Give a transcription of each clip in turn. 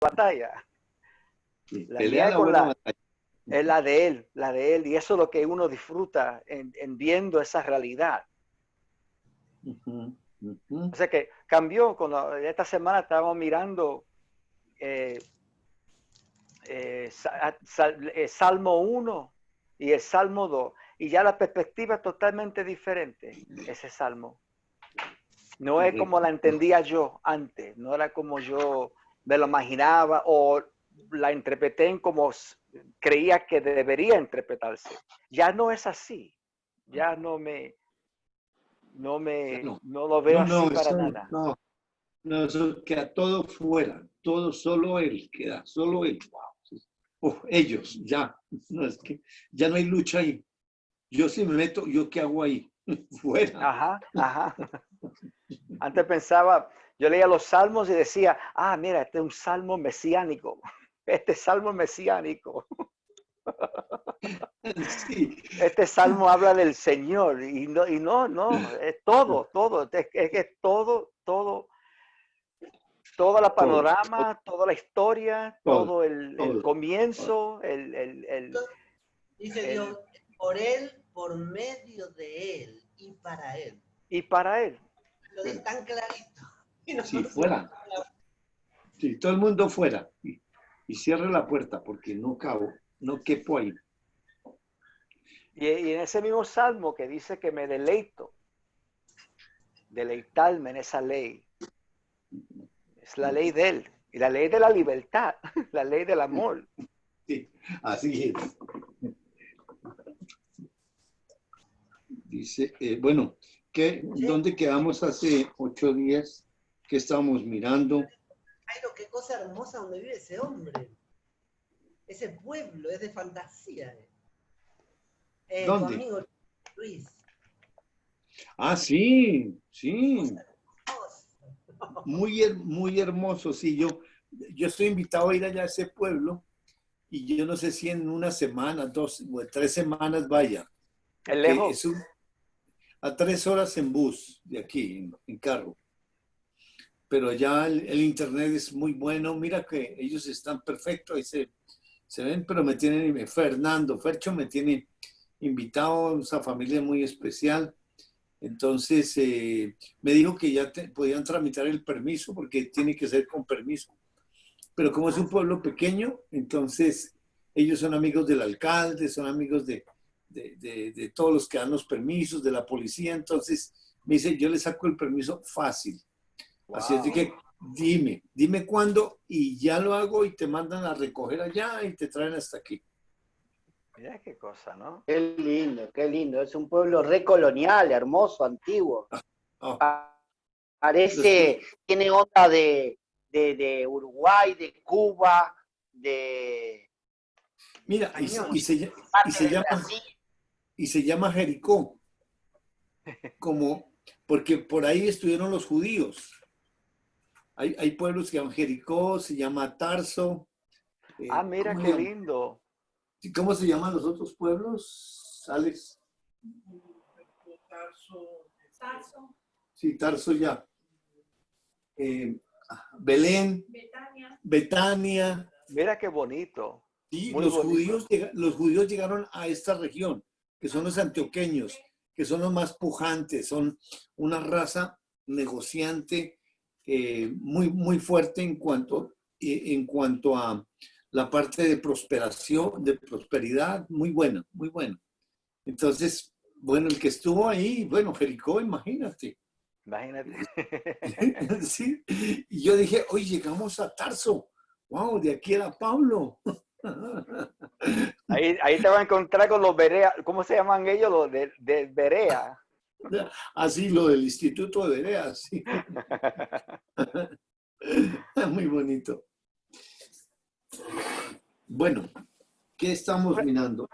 batalla. Sí, La pelea mía la con buena la, batalla. es la de él, y eso es lo que uno disfruta en viendo esa realidad. Ujú, ujú. O sea que cambió cuando esta semana estábamos mirando eh, Salmo 1 y el Salmo 2, y ya la perspectiva es totalmente diferente, ese Salmo. No es como Correcto. la entendía yo antes, no era como yo me lo imaginaba o la interpreté en como creía que debería interpretarse. Ya no es así, ya Ya no. no lo veo No, así no, para eso nada. no. No, eso queda todo fuera, todo solo él queda, solo él. Wow. Uf, ellos, ya, no es que ya no hay lucha ahí. Yo si me meto, ¿yo qué hago ahí? Fuera. Ajá, ajá. Antes pensaba, yo leía los salmos y decía, ah, mira, este es un salmo mesiánico. Este salmo mesiánico. Sí. Este salmo habla del Señor no, es todo, todo, es que es todo, todo, toda la Todo, panorama, toda la historia, todo, todo el todo, todo. comienzo, Dice el, Dios, por Él, por medio de Él y para Él. y para Él. Lo dice tan clarito. Y Sí, nosotros fuera. Sí, todo el mundo fuera. Y cierre la puerta porque no cabo, no quepo ahí. Y en ese mismo salmo que dice que me deleito, deleitarme en esa ley, es la ley de Él. Y la ley de la libertad, la ley del amor. Sí, así es. Dice, bueno, Sí. ¿dónde quedamos hace 8 días? ¿Qué estábamos mirando? Jairo, qué cosa hermosa donde vive ese hombre. Ese pueblo es de fantasía. Tu ¿Dónde? amigo Luis. Ah, sí, sí, Cosa hermosa. muy hermoso. Sí, yo estoy invitado a ir allá a ese pueblo y yo no sé si en una semana, 2 o 3 semanas vaya, Es porque lejos. es a 3 horas en bus de aquí, en carro. Pero ya el internet es muy bueno. Mira que ellos están perfectos, ahí se ven, pero me tienen, Fercho me tiene invitado a esa familia muy especial. Entonces, me dijo que ya podían tramitar el permiso porque tiene que ser con permiso. Pero como es un pueblo pequeño, entonces ellos son amigos del alcalde, son amigos de todos los que dan los permisos, de la policía. Entonces, me dice, yo le saco el permiso fácil. Así es de Wow. que dime cuándo y ya lo hago y te mandan a recoger allá y te traen hasta aquí. Mira qué cosa, ¿no? Qué lindo, qué lindo. Es un pueblo recolonial, hermoso, antiguo. Oh, los, Parece, tiene onda de Uruguay, de Cuba, de mira, Cañón, y parte se de llama, Brasil. y se llama Jericó, como, porque por ahí estuvieron los judíos. Hay pueblos que se llaman Jericó, se llama Tarso. Ah, mira ¿Cómo se qué llama? lindo. ¿Cómo se llaman los otros pueblos, Alex? Tarso, Sí, Tarso ya. Eh, Belén, Betania. Mira qué bonito. Sí, Muy bonito. los judíos llegaron a esta región, que son los antioqueños, que son los más pujantes, son una raza negociante muy fuerte en cuanto a la parte de prosperación, de prosperidad, muy buena, muy buena. Entonces, bueno, el que estuvo ahí, bueno, Jericó, imagínate. Imagínate. Sí, y yo dije, hoy llegamos a Tarso. Wow, de aquí era Pablo. Ahí te vas a encontrar con los Berea. ¿Cómo se llaman ellos? Los de Berea. Así lo del Instituto de Veredas, sí. Muy bonito. Bueno, ¿qué estamos mirando?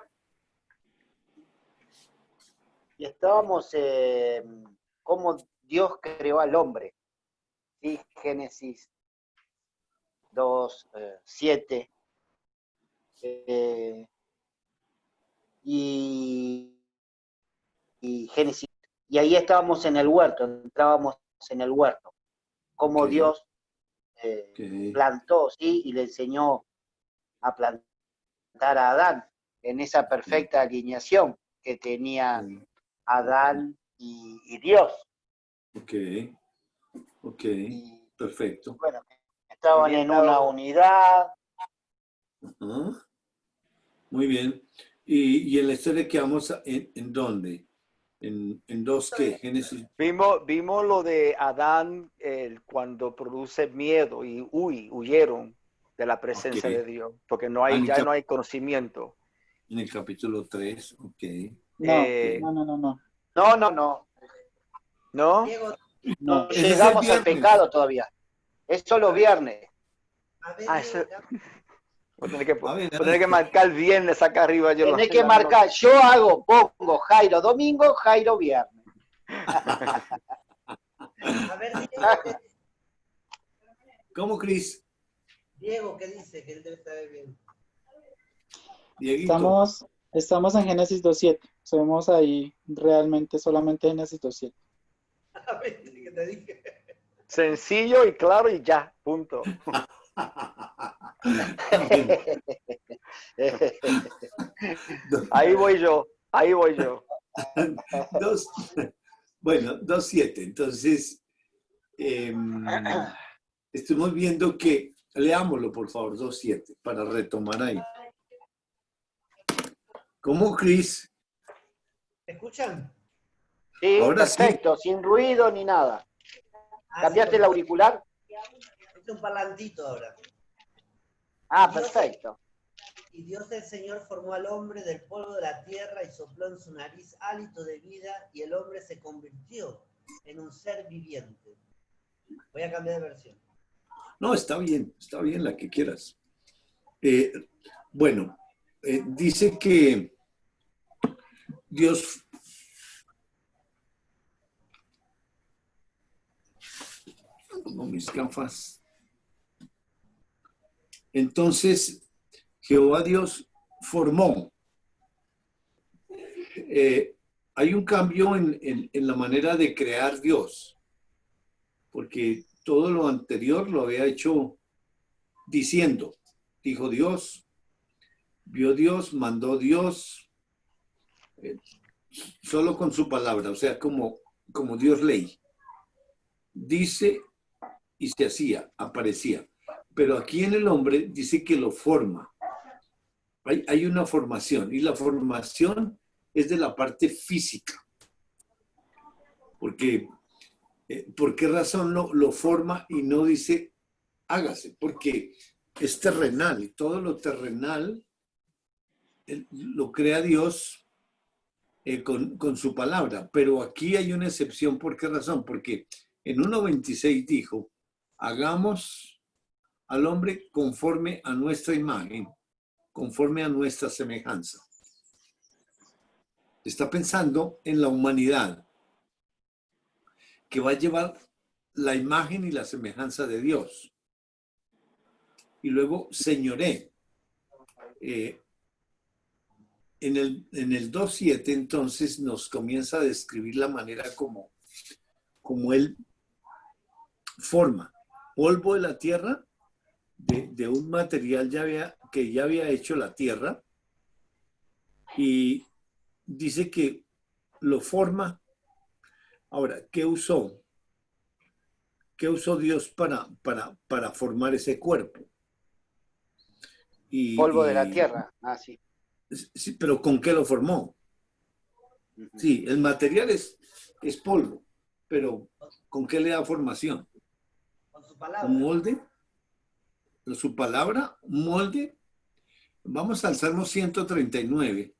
Y estábamos, cómo Dios creó al hombre. ¿Sí? Génesis 2, 7. Y, y Génesis. Y ahí estábamos en el huerto, entrábamos en el huerto. Ok, Cómo Dios Ok. plantó, ¿sí? Y le enseñó a plantar a Adán en esa perfecta alineación que tenían Adán y Dios. Ok, ok, Y perfecto. bueno, estaban en una Ambientado. unidad. Ajá, muy bien. Y en la historia que vamos ¿en dónde? ¿En dos qué? Génesis. Vimos lo de Adán cuando produce miedo y huyeron de la Ok. presencia de Dios, porque Ah, ya no hay conocimiento. en el capítulo 3. Ok. No, Eh, no, no, no, no. No, no, no. ¿No? Diego, No No. Ese es el llegamos al viernes. pecado todavía. Es solo viernes. a ver, Ah, Diego, A ver, voy a tener que marcar viernes acá arriba. Tenés que marcar, yo pongo Jairo domingo, Jairo viernes. a ver, Diego, ¿cómo, Cris? Diego, ¿qué dice? Que él debe estar bien. Dieguito. Estamos en Génesis 2.7. Somos ahí realmente solamente Génesis 2.7. A ver, ¿qué te dije? Sencillo y claro y ya, punto. Amén. Ahí voy yo, ahí voy yo. Dos, bueno, 2.7. Entonces, estamos viendo que, leámoslo por favor, 2.7, para retomar ahí. ¿Cómo, Cris? ¿Me escuchan? Sí, Ahora sí. perfecto, sin ruido ni nada. ¿Cambiaste el porque auricular? es un parlantito ahora. Ah, perfecto. Y Dios el Señor formó al hombre del polvo de la tierra y sopló en su nariz hálito de vida y el hombre se convirtió en un ser viviente. Voy a cambiar de versión. No, está bien la que quieras. Bueno, dice que Dios, no, mis gafas. Entonces, Jehová Dios formó. Hay un cambio en la manera de crear Dios, porque todo lo anterior lo había hecho diciendo, dijo Dios, vio Dios, mandó Dios, eh, solo con su palabra, o sea, como Dios ley. Dice y se hacía, aparecía. Pero aquí en el hombre dice que lo forma. Hay una formación y la formación es de la parte física. Porque, ¿por qué razón lo forma y no dice hágase? Porque es terrenal y todo lo terrenal lo crea Dios con su palabra. Pero aquí hay una excepción. ¿Por qué razón? Porque en 1.26 dijo, hagamos al hombre conforme a nuestra imagen, conforme a nuestra semejanza. Está pensando en la humanidad, que va a llevar la imagen y la semejanza de Dios. Y luego señoré. En el 2.7 entonces nos comienza a describir la manera como él forma polvo de la tierra, de un material que ya había hecho la tierra, y dice que lo forma. Ahora, ¿qué usó? ¿Qué usó Dios para formar ese cuerpo? Polvo de la Y, tierra. Ah, sí. sí, pero ¿con qué lo formó? Sí, el material es polvo, pero ¿con qué le da formación? Con su ¿Un palabra. molde? ¿Su palabra? ¿Un molde? Vamos al Salmo 139.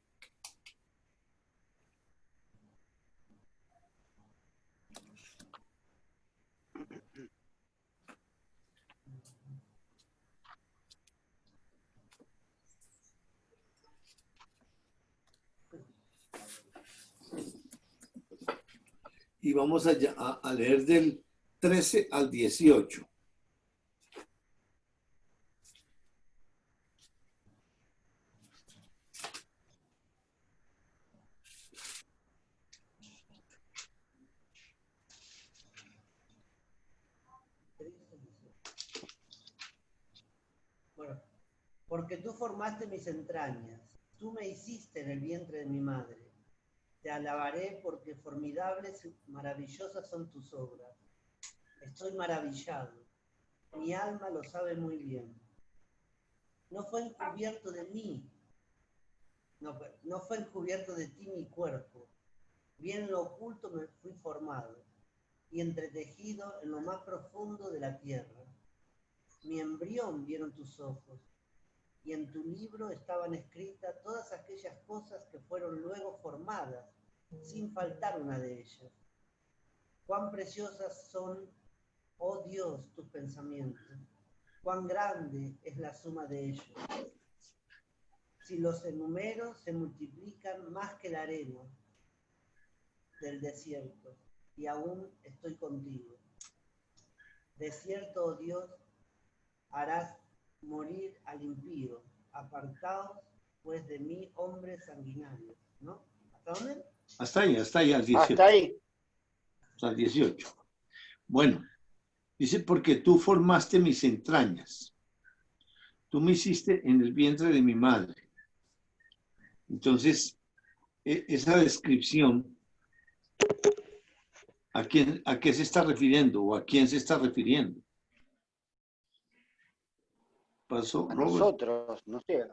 Y vamos a leer del 13 al 18. Porque tú formaste mis entrañas, tú me hiciste en el vientre de mi madre. Te alabaré porque formidables y maravillosas son tus obras. Estoy maravillado, mi alma lo sabe muy bien. No fue encubierto de mí, no fue encubierto de ti mi cuerpo. Bien en lo oculto me fui formado y entretejido en lo más profundo de la tierra. Mi embrión vieron tus ojos, y en tu libro estaban escritas todas aquellas cosas que fueron luego formadas, sin faltar una de ellas. Cuán preciosas son, oh Dios, tus pensamientos, cuán grande es la suma de ellos. Si los enumero, se multiplican más que la arena del desierto, y aún estoy contigo. De cierto, oh Dios, harás morir al impío. Apartaos, pues, de mí, hombres sanguinarios. ¿No? ¿Hasta dónde? Hasta ahí, al 18. Hasta ahí. Hasta el 18. Bueno, dice, porque tú formaste mis entrañas. Tú me hiciste en el vientre de mi madre. Entonces, esa descripción, ¿a qué se está refiriendo o a quién se está refiriendo? Pasó, A Robert. nosotros, no sé,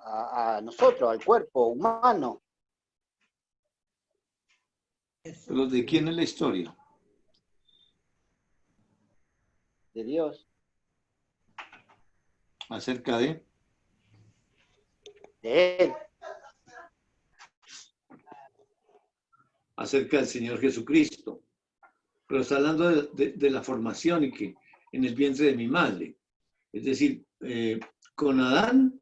a nosotros, al cuerpo humano. ¿Pero de quién es la historia? De Dios. Acerca de Él. acerca del Señor Jesucristo. Pero está hablando de la formación y que en el vientre de mi madre. Es decir, con Adán,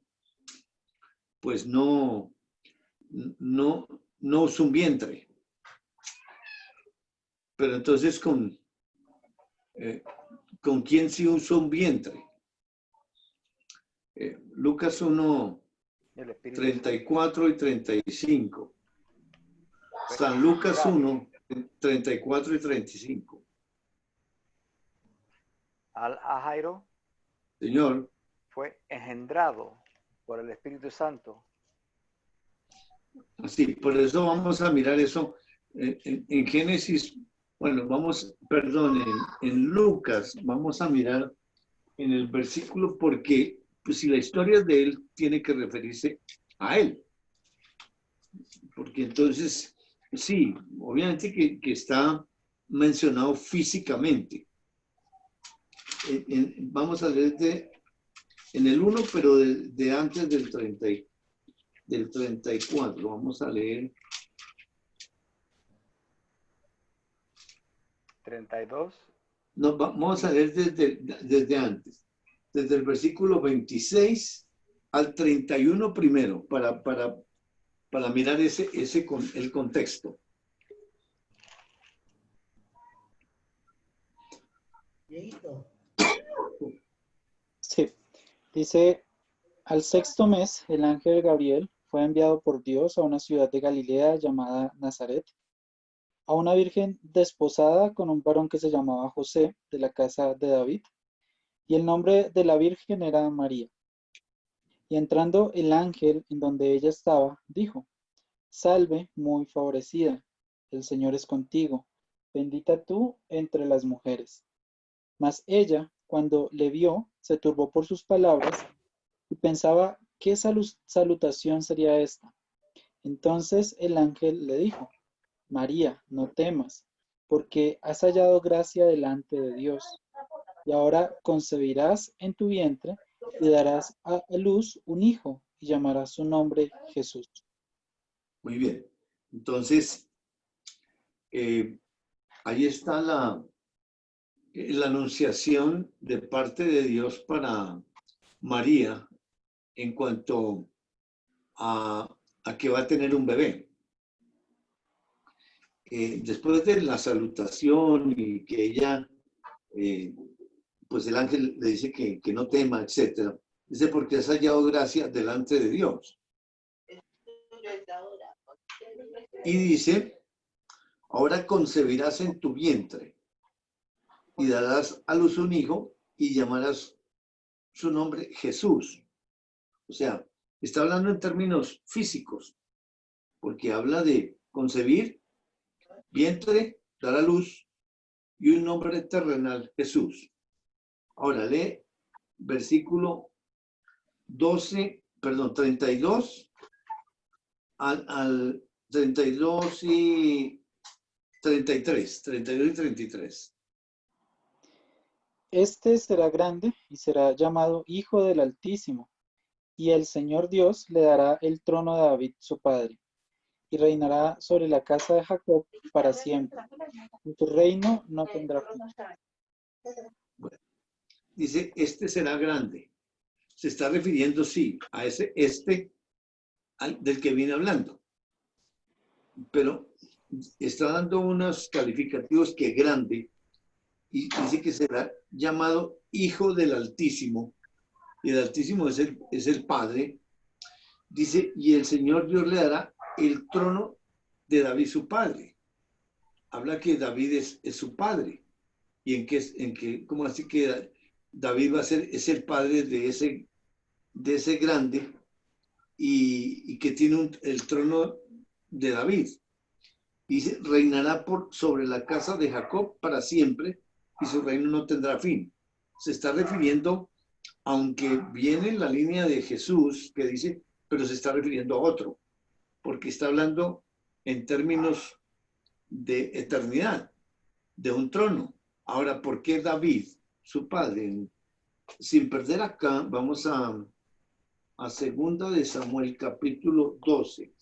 pues no usó un vientre. Pero entonces, ¿con quién sí usó un vientre? Lucas 1, 34 y 35. San Lucas 1, 34 y 35. A Jairo Señor, fue engendrado por el Espíritu Santo. así, por eso vamos a mirar eso en Génesis. Bueno, en Lucas vamos a mirar en el versículo porque pues, si la historia de él tiene que referirse a él. Porque entonces, sí, obviamente que está mencionado físicamente. Vamos a leer en el 1, pero de antes del 34. Vamos a leer 32. No, vamos a leer desde antes, desde el versículo 26 al 31 primero, para mirar el contexto. Dieguito. Sí, dice, al sexto mes, el ángel Gabriel fue enviado por Dios a una ciudad de Galilea llamada Nazaret, a una virgen desposada con un varón que se llamaba José, de la casa de David, y el nombre de la virgen era María. Y entrando el ángel en donde ella estaba, dijo, Salve, muy favorecida, el Señor es contigo, bendita tú entre las mujeres. Mas ella, cuando le vio, se turbó por sus palabras y pensaba qué salutación sería esta. Entonces el ángel le dijo, María, no temas, porque has hallado gracia delante de Dios. Y ahora concebirás en tu vientre y darás a luz un hijo y llamarás su nombre Jesús. Muy bien. Entonces, ahí está la anunciación de parte de Dios para María en cuanto a que va a tener un bebé. Después de la salutación y que ella, pues el ángel le dice que no tema, etc. Dice, porque has hallado gracia delante de Dios. Y dice, ahora concebirás en tu vientre y darás a luz un hijo y llamarás su nombre Jesús. O sea, está hablando en términos físicos, porque habla de concebir, vientre, dar a luz y un nombre terrenal, Jesús. Ahora lee versículo 32 al 32 y 33. Este será grande y será llamado Hijo del Altísimo, y el Señor Dios le dará el trono de David su padre, y reinará sobre la casa de Jacob para siempre, y su reino no tendrá fin. Bueno, dice, este será grande. Se está refiriendo, sí, a ese del que viene hablando. Pero está dando unos calificativos que grande, y dice que será llamado Hijo del Altísimo, y el Altísimo es el Padre. Dice, y el Señor Dios le dará el trono de David su padre. Habla que David es su padre. ¿Y en qué, cómo así que David es el padre de ese grande y que tiene el trono de David? Dice, reinará sobre la casa de Jacob para siempre y su reino no tendrá fin. Se está refiriendo, aunque viene en la línea de Jesús, que dice, pero se está refiriendo a otro, porque está hablando en términos de eternidad, de un trono. Ahora, ¿por qué David, su padre? Sin perder acá, vamos a segunda de Samuel, capítulo 12.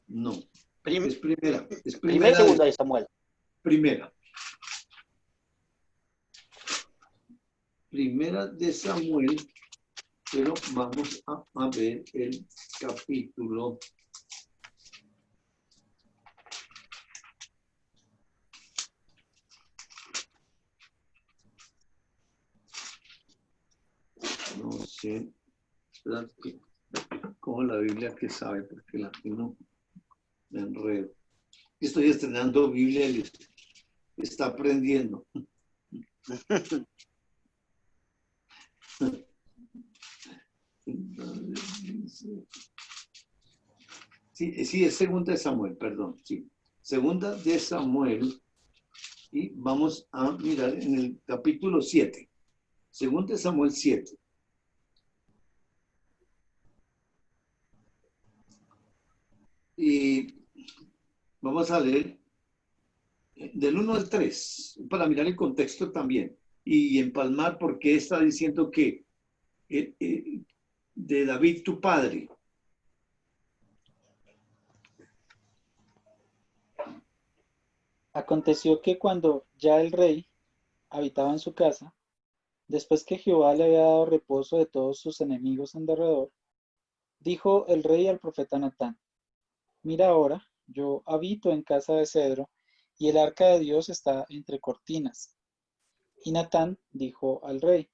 No, es primera. Es Primera y segunda de Samuel. Primera de Samuel, pero vamos a ver el capítulo. No sé, ¿verdad? Como la Biblia que sabe, porque la que no me enredo. Estoy estrenando Biblia y está aprendiendo. Sí, es segunda de Samuel, perdón, sí. Segunda de Samuel, y vamos a mirar en el capítulo 7. Segunda de Samuel 7. Y vamos a leer del 1 al 3, para mirar el contexto también, y empalmar por qué está diciendo que de David tu padre. Aconteció que cuando ya el rey habitaba en su casa, después que Jehová le había dado reposo de todos sus enemigos en derredor, dijo el rey al profeta Natán: Mira ahora, yo habito en casa de cedro, y el arca de Dios está entre cortinas. Y Natán dijo al rey: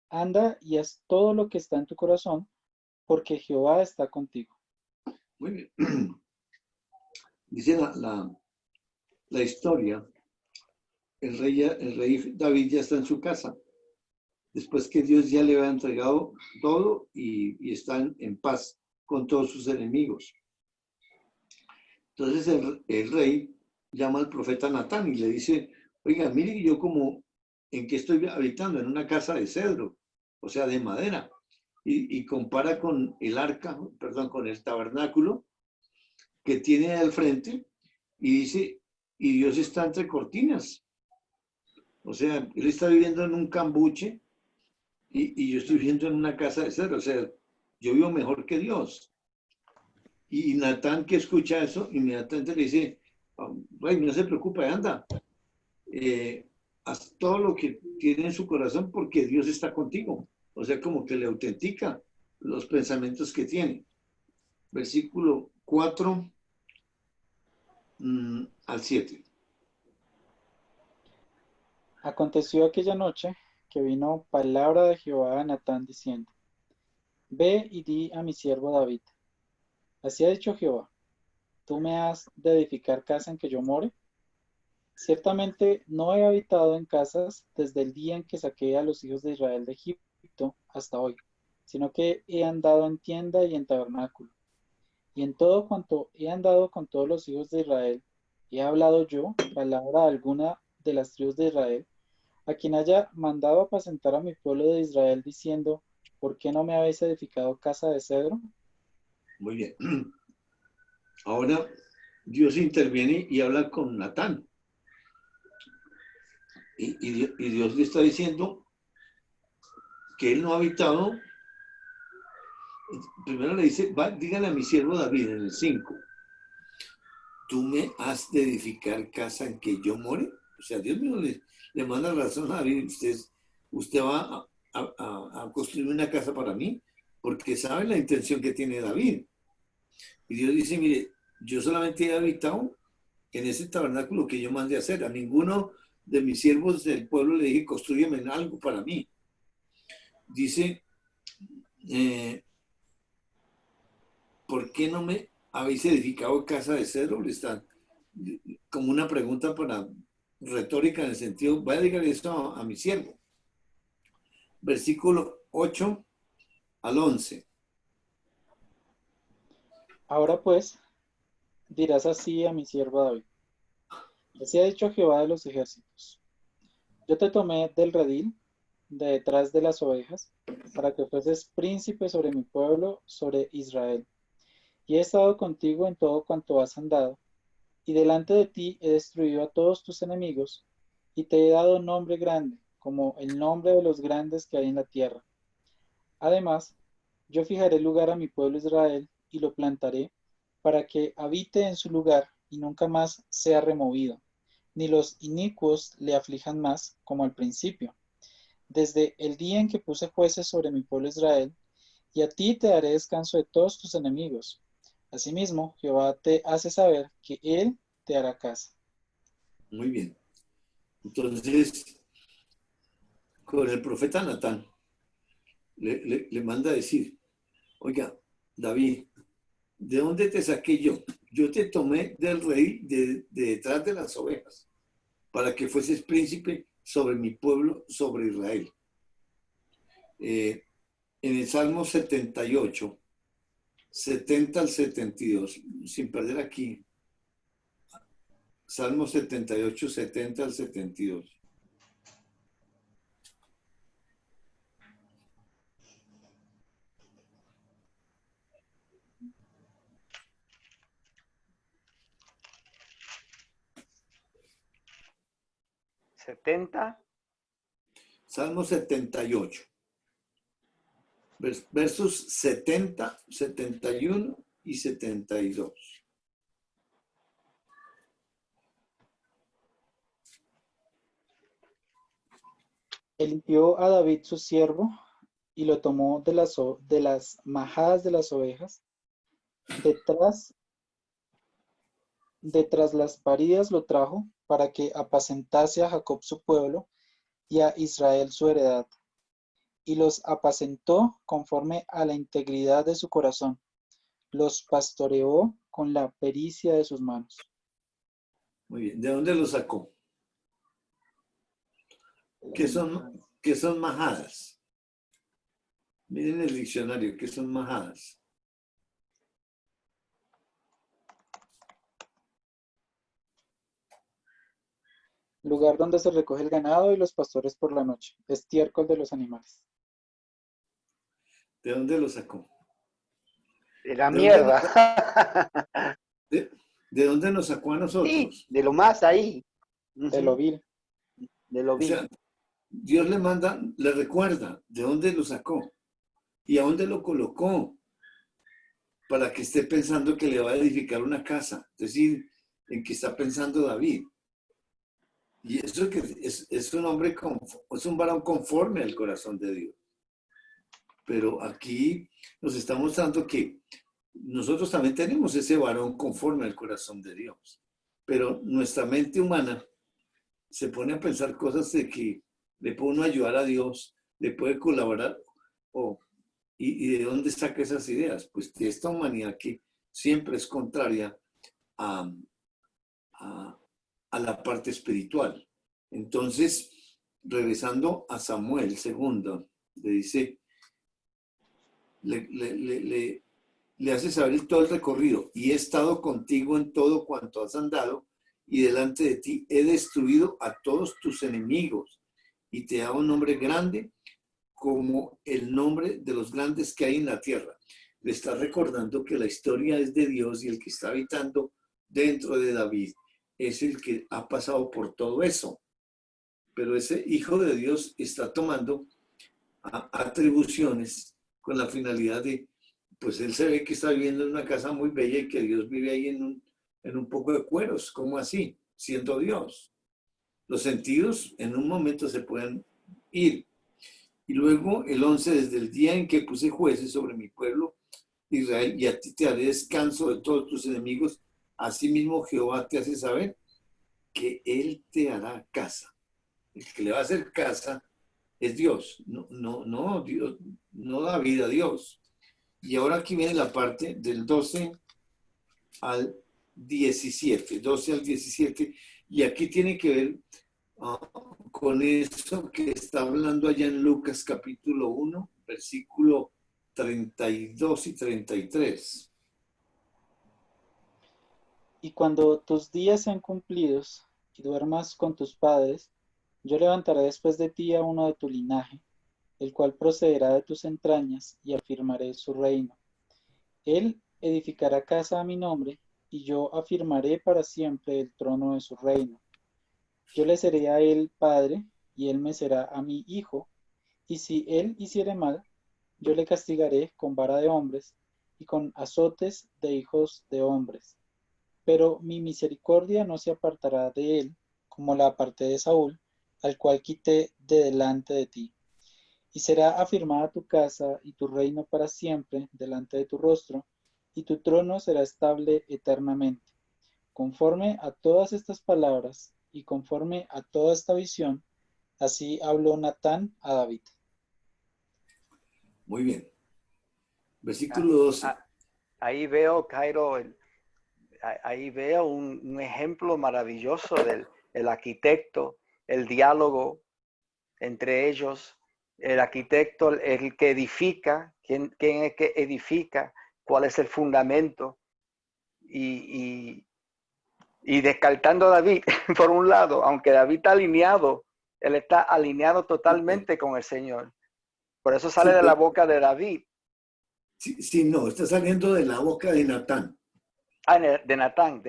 Anda y haz todo lo que está en tu corazón, porque Jehová está contigo. Muy bien. Dice la historia, el rey David ya está en su casa, después que Dios ya le había entregado todo y están en paz con todos sus enemigos. Entonces el rey llama al profeta Natán y le dice, oiga, mire, yo como en que estoy habitando, en una casa de cedro, o sea, de madera, y compara con el arca, perdón, con el tabernáculo que tiene al frente, y dice, y Dios está entre cortinas. O sea, él está viviendo en un cambuche y yo estoy viviendo en una casa de cedro. O sea, yo vivo mejor que Dios. Y Natán, que escucha eso, inmediatamente le dice, rey, no se preocupe, anda. Haz todo lo que tiene en su corazón porque Dios está contigo. O sea, como que le autentica los pensamientos que tiene. Versículo 4 al 7. Aconteció aquella noche que vino palabra de Jehová a Natán diciendo: Ve y di a mi siervo David: Así ha dicho Jehová: ¿tú me has de edificar casa en que yo more? Ciertamente no he habitado en casas desde el día en que saqué a los hijos de Israel de Egipto hasta hoy, sino que he andado en tienda y en tabernáculo. Y en todo cuanto he andado con todos los hijos de Israel, he hablado yo palabra alguna de las tribus de Israel, a quien haya mandado apacentar a mi pueblo de Israel, diciendo, ¿por qué no me habéis edificado casa de cedro? Muy bien. Ahora Dios interviene y habla con Natán. Y Dios le está diciendo que él no ha habitado. Primero le dice, dígale a mi siervo David en el 5, ¿tú me has de edificar casa en que yo more? O sea, Dios mismo le manda razón a David, usted va a construir una casa para mí, porque sabe la intención que tiene David. Y Dios dice, mire, yo solamente he habitado en ese tabernáculo que yo mandé a hacer. A ninguno de mis siervos del pueblo le dije, construyeme algo para mí. Dice, ¿por qué no me habéis edificado casa de cedro? Le están como una pregunta para retórica en el sentido, voy a dedicar esto a mi siervo. Versículo 8 al 11. Ahora pues, dirás así a mi siervo David. Así ha dicho Jehová de los ejércitos. Yo te tomé del redil, de detrás de las ovejas, para que fueses príncipe sobre mi pueblo, sobre Israel. Y he estado contigo en todo cuanto has andado, y delante de ti he destruido a todos tus enemigos, y te he dado nombre grande, como el nombre de los grandes que hay en la tierra. Además, yo fijaré lugar a mi pueblo Israel, y lo plantaré, para que habite en su lugar, y nunca más sea removido, ni los inicuos le aflijan más, como al principio, desde el día en que puse jueces sobre mi pueblo Israel, y a ti te daré descanso de todos tus enemigos. Asimismo, Jehová te hace saber que Él te hará casa. Muy bien. Entonces, con el profeta Natán, le manda a decir, oiga, David, ¿de dónde te saqué yo? Yo te tomé del rey de detrás de las ovejas, para que fueses príncipe sobre mi pueblo, sobre Israel. En el Salmo 78, 70 al 72, sin perder aquí, Salmo 78, 70 al 72. ¿70? Salmo 78, versos 70, 71 y 72. Eligió a David su siervo y lo tomó de las majadas de las ovejas. Detrás las paridas lo trajo para que apacentase a Jacob su pueblo y a Israel su heredad. Y los apacentó conforme a la integridad de su corazón. Los pastoreó con la pericia de sus manos. Muy bien. ¿De dónde lo sacó? ¿Qué son majadas? Miren el diccionario, ¿qué son majadas? Lugar donde se recoge el ganado y los pastores por la noche. Estiércol de los animales. ¿De dónde lo sacó? De la ¿De mierda. ¿De dónde nos sacó a Sí, nosotros? de lo más ahí. De lo vil. De lo O vil. sea, Dios le manda, le recuerda de dónde lo sacó y a dónde lo colocó para que esté pensando que le va a edificar una casa. Es decir, en que está pensando David. Y eso que es un hombre, es un varón conforme al corazón de Dios. Pero aquí nos está mostrando que nosotros también tenemos ese varón conforme al corazón de Dios. Pero nuestra mente humana se pone a pensar cosas de que le puede uno ayudar a Dios, le puede colaborar. ¿Y de dónde saca esas ideas? Pues de esta humanidad que siempre es contraria a, a la parte espiritual. Entonces, regresando a Samuel 2, le dice, le hace saber todo el recorrido. Y he estado contigo en todo cuanto has andado, y delante de ti he destruido a todos tus enemigos, y te he dado un nombre grande como el nombre de los grandes que hay en la tierra. Le está recordando que la historia es de Dios, y el que está habitando dentro de David es el que ha pasado por todo eso. Pero ese hijo de Dios está tomando atribuciones con la finalidad de, pues él se ve que está viviendo en una casa muy bella y que Dios vive ahí en un poco de cueros. ¿Cómo así? Siendo Dios. Los sentidos en un momento se pueden ir. Y luego el 11, desde el día en que puse jueces sobre mi pueblo Israel, y a ti te haré descanso de todos tus enemigos, asimismo Jehová te hace saber que él te hará casa. El que le va a hacer casa es Dios, no Dios, no David a Dios. Y ahora aquí viene la parte del 12 al 17, 12 al 17, y aquí tiene que ver con eso que está hablando allá en Lucas capítulo 1, versículo 32 y 33. Y cuando tus días sean cumplidos y duermas con tus padres, yo levantaré después de ti a uno de tu linaje, el cual procederá de tus entrañas, y afirmaré su reino. Él edificará casa a mi nombre, y yo afirmaré para siempre el trono de su reino. Yo le seré a él padre, y él me será a mí hijo, y si él hiciere mal, yo le castigaré con vara de hombres, y con azotes de hijos de hombres. Pero mi misericordia no se apartará de él, como la aparté de Saúl, al cual quité de delante de ti. Y será afirmada tu casa y tu reino para siempre delante de tu rostro, y tu trono será estable eternamente. Conforme a todas estas palabras y conforme a toda esta visión, así habló Natán a David. Muy bien. Versículo 12. Ahí veo, Cairo, ahí veo un ejemplo maravilloso del arquitecto, el diálogo entre ellos, el arquitecto, el que edifica, quién es que edifica, cuál es el fundamento, y descartando a David por un lado, aunque David está alineado, él está alineado totalmente con el Señor. Por eso sale de la boca de David. Sí, no, está saliendo de la boca de Natán. De Natán.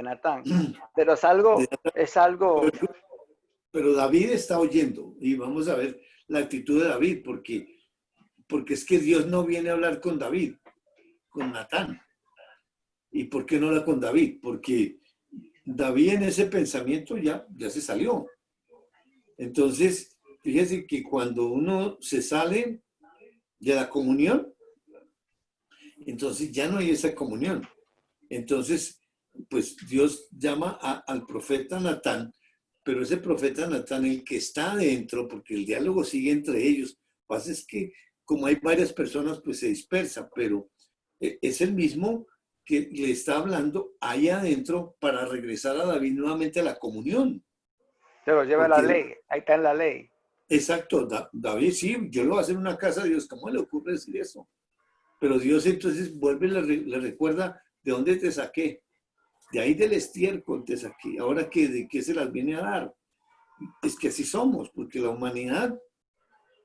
Pero es algo. Pero David está oyendo, y vamos a ver la actitud de David, porque es que Dios no viene a hablar con David, con Natán. ¿Y por qué no habla con David? Porque David en ese pensamiento ya se salió. Entonces, fíjese que cuando uno se sale de la comunión, entonces ya no hay esa comunión. Entonces, pues Dios llama al profeta Natán, pero ese profeta Natán, el que está adentro, porque el diálogo sigue entre ellos, lo que pasa es que como hay varias personas, pues se dispersa, pero es el mismo que le está hablando ahí adentro para regresar a David nuevamente a la comunión. Se lo lleva la ley, ahí está en la ley. Exacto, David, sí, yo lo voy a hacer en una casa de Dios, ¿cómo le ocurre decir eso? Pero Dios entonces vuelve y le recuerda de dónde te saqué. De ahí del estiércol te saqué. Ahora, ¿de qué se las viene a dar? Es que así somos, porque la humanidad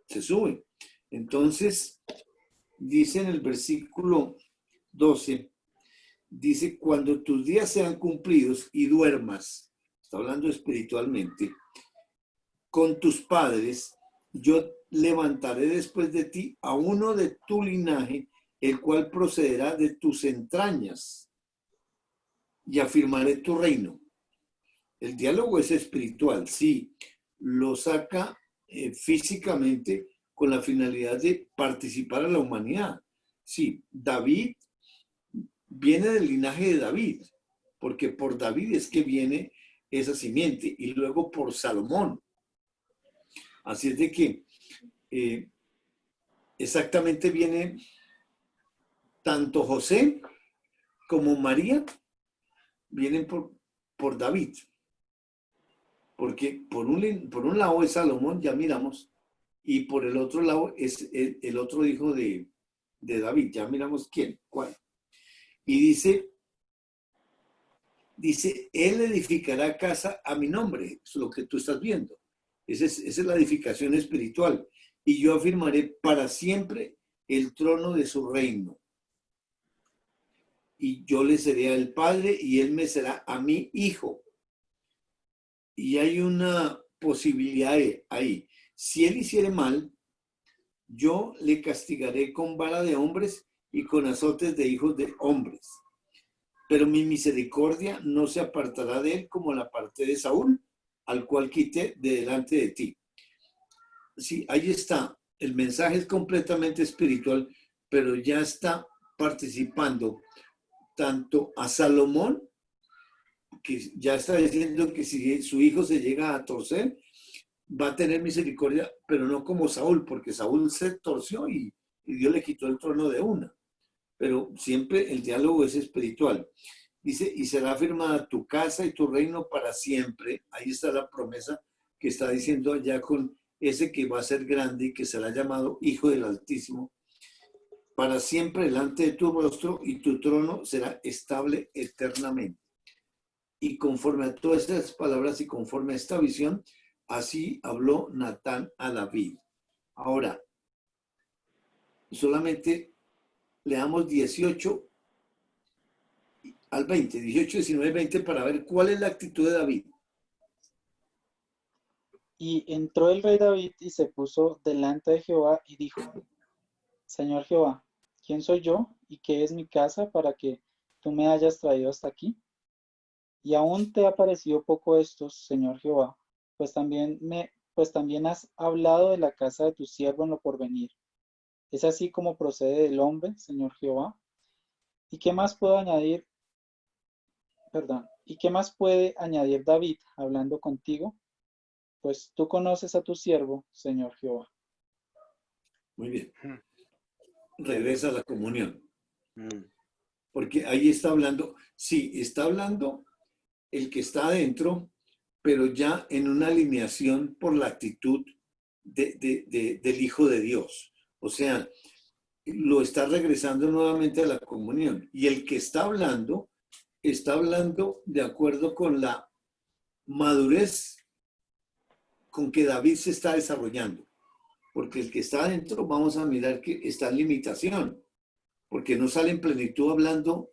se sube. Entonces, dice en el versículo 12, dice, cuando tus días sean cumplidos y duermas, está hablando espiritualmente, con tus padres, yo levantaré después de ti a uno de tu linaje, el cual procederá de tus entrañas, y afirmaré tu reino. El diálogo es espiritual, sí, lo saca físicamente con la finalidad de participar a la humanidad. Sí, David viene del linaje de David, porque por David es que viene esa simiente, y luego por Salomón. Así es de que exactamente viene tanto José como María, vienen por David. Porque por un lado es Salomón, ya miramos, y por el otro lado es el otro hijo de David, ya miramos quién, cuál. Y dice, él edificará casa a mi nombre, es lo que tú estás viendo. Esa es la edificación espiritual. Y yo afirmaré para siempre el trono de su reino. Y yo le seré el padre y él me será a mi hijo. Y hay una posibilidad ahí. Si él hiciere mal, yo le castigaré con vara de hombres y con azotes de hijos de hombres. Pero mi misericordia no se apartará de él como la aparté de Saúl, al cual quité de delante de ti. Sí, ahí está. El mensaje es completamente espiritual, pero ya está participando tanto a Salomón, que ya está diciendo que si su hijo se llega a torcer, va a tener misericordia, pero no como Saúl, porque Saúl se torció y Dios le quitó el trono de una. Pero siempre el diálogo es espiritual. Dice, y será firmada tu casa y tu reino para siempre. Ahí está la promesa que está diciendo allá con ese que va a ser grande y que será llamado Hijo del Altísimo. Para siempre delante de tu rostro y tu trono será estable eternamente. Y conforme a todas estas palabras y conforme a esta visión, así habló Natán a David. Ahora, solamente leamos 18 al 20, 18, 19, 20 para ver cuál es la actitud de David. Y entró el rey David y se puso delante de Jehová y dijo, Señor Jehová, ¿quién soy yo y qué es mi casa para que tú me hayas traído hasta aquí? Y aún te ha parecido poco esto, Señor Jehová, pues también has hablado de la casa de tu siervo en lo porvenir. ¿Es así como procede el hombre, Señor Jehová? ¿Y qué más puedo añadir? ¿Y qué más puede añadir David hablando contigo? Pues tú conoces a tu siervo, Señor Jehová. Muy bien. Regresa a la comunión. Mm. Porque ahí está hablando, sí, está hablando el que está adentro, pero ya en una alineación por la actitud del Hijo de Dios. O sea, lo está regresando nuevamente a la comunión. Y el que está hablando de acuerdo con la madurez con que David se está desarrollando. Porque el que está adentro, vamos a mirar que está en limitación, porque no sale en plenitud hablando,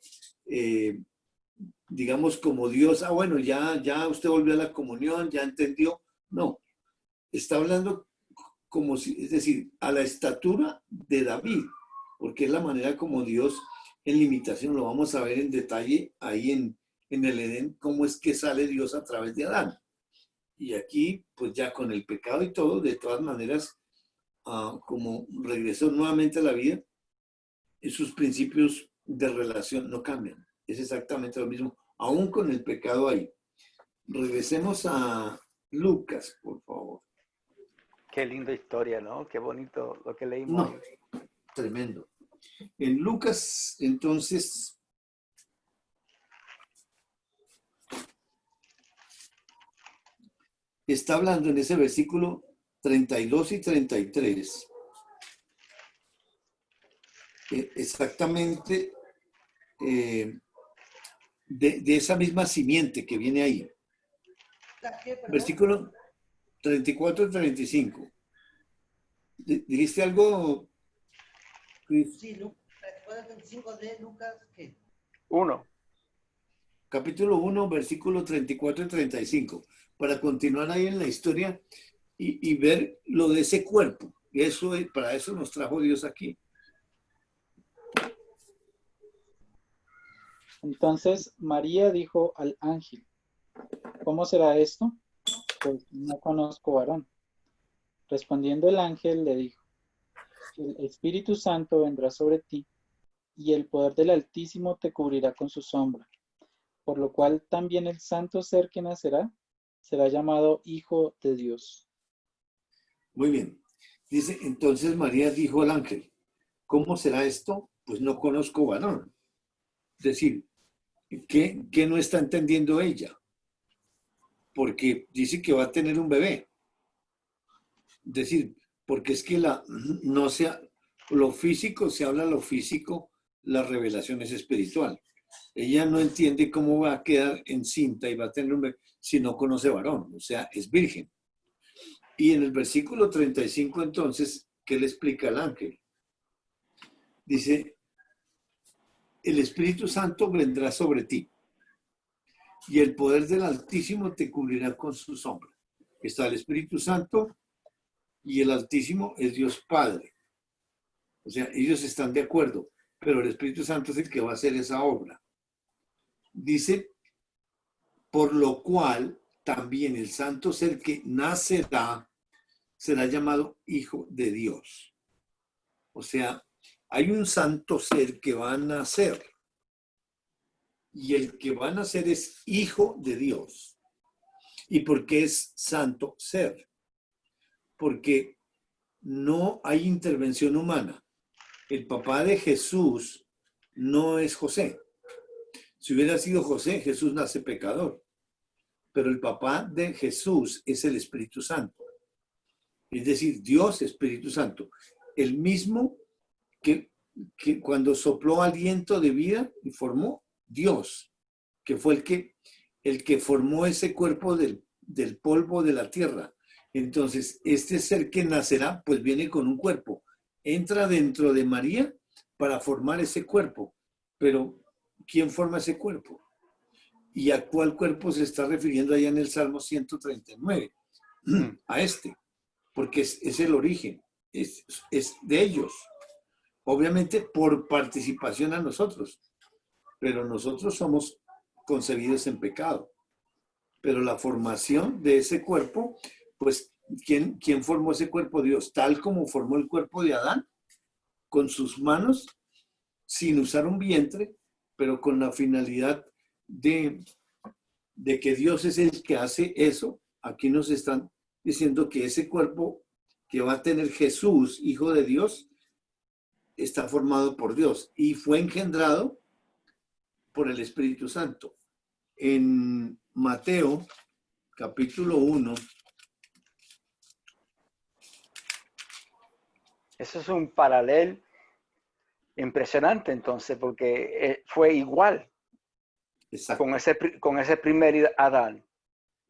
digamos, como Dios, bueno, ya usted volvió a la comunión, ya entendió. No, está hablando como si, es decir, a la estatura de David, porque es la manera como Dios en limitación, lo vamos a ver en detalle ahí en el Edén, cómo es que sale Dios a través de Adán. Y aquí, pues ya con el pecado y todo, de todas maneras, como regresó nuevamente a la vida, sus principios de relación no cambian. Es exactamente lo mismo, aún con el pecado ahí. Regresemos a Lucas, por favor. Qué linda historia, ¿no? Qué bonito lo que leímos No, ahí. tremendo. En Lucas, entonces, está hablando en ese versículo 32 y 33, exactamente de esa misma simiente que viene ahí. Versículo 34 y 35. ¿Dijiste algo, Chris? Sí, Lucas 35 de Lucas, ¿qué? 1. Capítulo 1, versículo 34 y 35. Para continuar ahí en la historia y ver lo de ese cuerpo. Y para eso nos trajo Dios aquí. Entonces María dijo al ángel, ¿cómo será esto? Pues no conozco varón. Respondiendo el ángel le dijo, el Espíritu Santo vendrá sobre ti y el poder del Altísimo te cubrirá con su sombra, por lo cual también el santo ser que nacerá será llamado Hijo de Dios. Muy bien. Dice, entonces María dijo al ángel, ¿cómo será esto? Pues no conozco varón. Es decir, ¿Qué no está entendiendo ella? Porque dice que va a tener un bebé. Es decir, porque es que no sea, lo físico, se habla lo físico, la revelación es espiritual. Ella no entiende cómo va a quedar encinta y va a tener un bebé si no conoce varón, o sea, es virgen. Y en el versículo 35 entonces, ¿qué le explica el ángel? Dice, el Espíritu Santo vendrá sobre ti y el poder del Altísimo te cubrirá con su sombra. Está el Espíritu Santo y el Altísimo es Dios Padre. O sea, ellos están de acuerdo, pero el Espíritu Santo es el que va a hacer esa obra. Dice, por lo cual también el santo ser que nacerá será llamado Hijo de Dios. O sea, hay un santo ser que va a nacer y el que va a nacer es Hijo de Dios. ¿Y por qué es santo ser? Porque no hay intervención humana. El papá de Jesús no es José. Si hubiera sido José, Jesús nace pecador. Pero el papá de Jesús es el Espíritu Santo. Es decir, Dios Espíritu Santo. El mismo que cuando sopló aliento de vida y formó Dios, que fue el que formó ese cuerpo del polvo de la tierra. Entonces, este ser que nacerá, pues viene con un cuerpo. Entra dentro de María para formar ese cuerpo. Pero, ¿quién forma ese cuerpo? ¿Y a cuál cuerpo se está refiriendo allá en el Salmo 139? A este, porque es el origen, es de ellos. Obviamente por participación a nosotros, pero nosotros somos concebidos en pecado. Pero la formación de ese cuerpo, pues, ¿quién formó ese cuerpo? Dios, tal como formó el cuerpo de Adán, con sus manos, sin usar un vientre, pero con la finalidad de que Dios es el que hace eso. Aquí nos están diciendo que ese cuerpo que va a tener Jesús, Hijo de Dios, está formado por Dios y fue engendrado por el Espíritu Santo. En Mateo, capítulo 1. Eso es un paralelo impresionante entonces, porque fue igual con ese primer Adán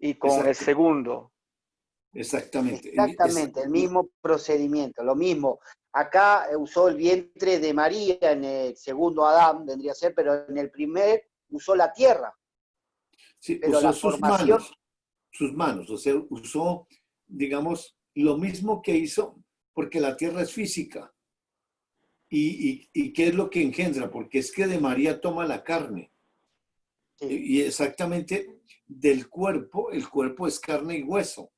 y con el segundo. Exactamente. Exactamente, el mismo procedimiento, lo mismo. Acá usó el vientre de María, en el segundo Adán vendría a ser, pero en el primer usó la tierra. Sí, pero usó la formación... sus manos, o sea, usó, digamos, lo mismo que hizo, porque la tierra es física. ¿Y qué es lo que engendra? Porque es que de María toma la carne. Sí. Y exactamente del cuerpo, el cuerpo es carne y hueso.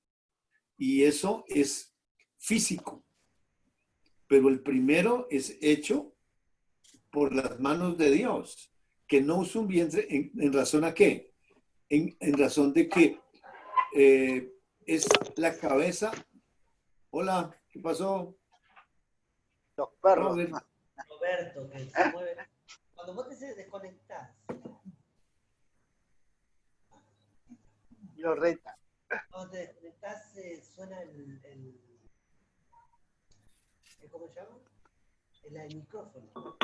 Y eso es físico. Pero el primero es hecho por las manos de Dios, que no usa un vientre en razón a qué? En razón de que es la cabeza. Hola, ¿qué pasó? Los perros. Robert. Roberto, que se mueve. Cuando vos te desconectás. Lo reta. Cuando te desconectás, suena ¿cómo se llama? El micrófono.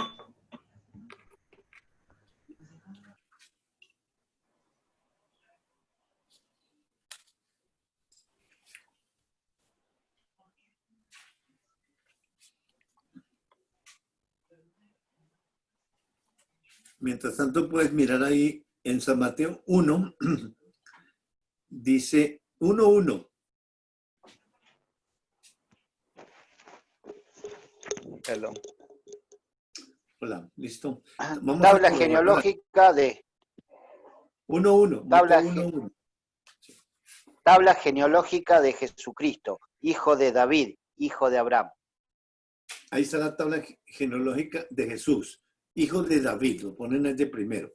Mientras tanto, puedes mirar ahí en San Mateo 1, dice 1:1. Perdón. Hola, listo. Vamos tabla genealógica de... 1:1. Tabla genealógica de Jesucristo, hijo de David, hijo de Abraham. Ahí está la tabla genealógica de Jesús, hijo de David, lo ponen ahí de primero.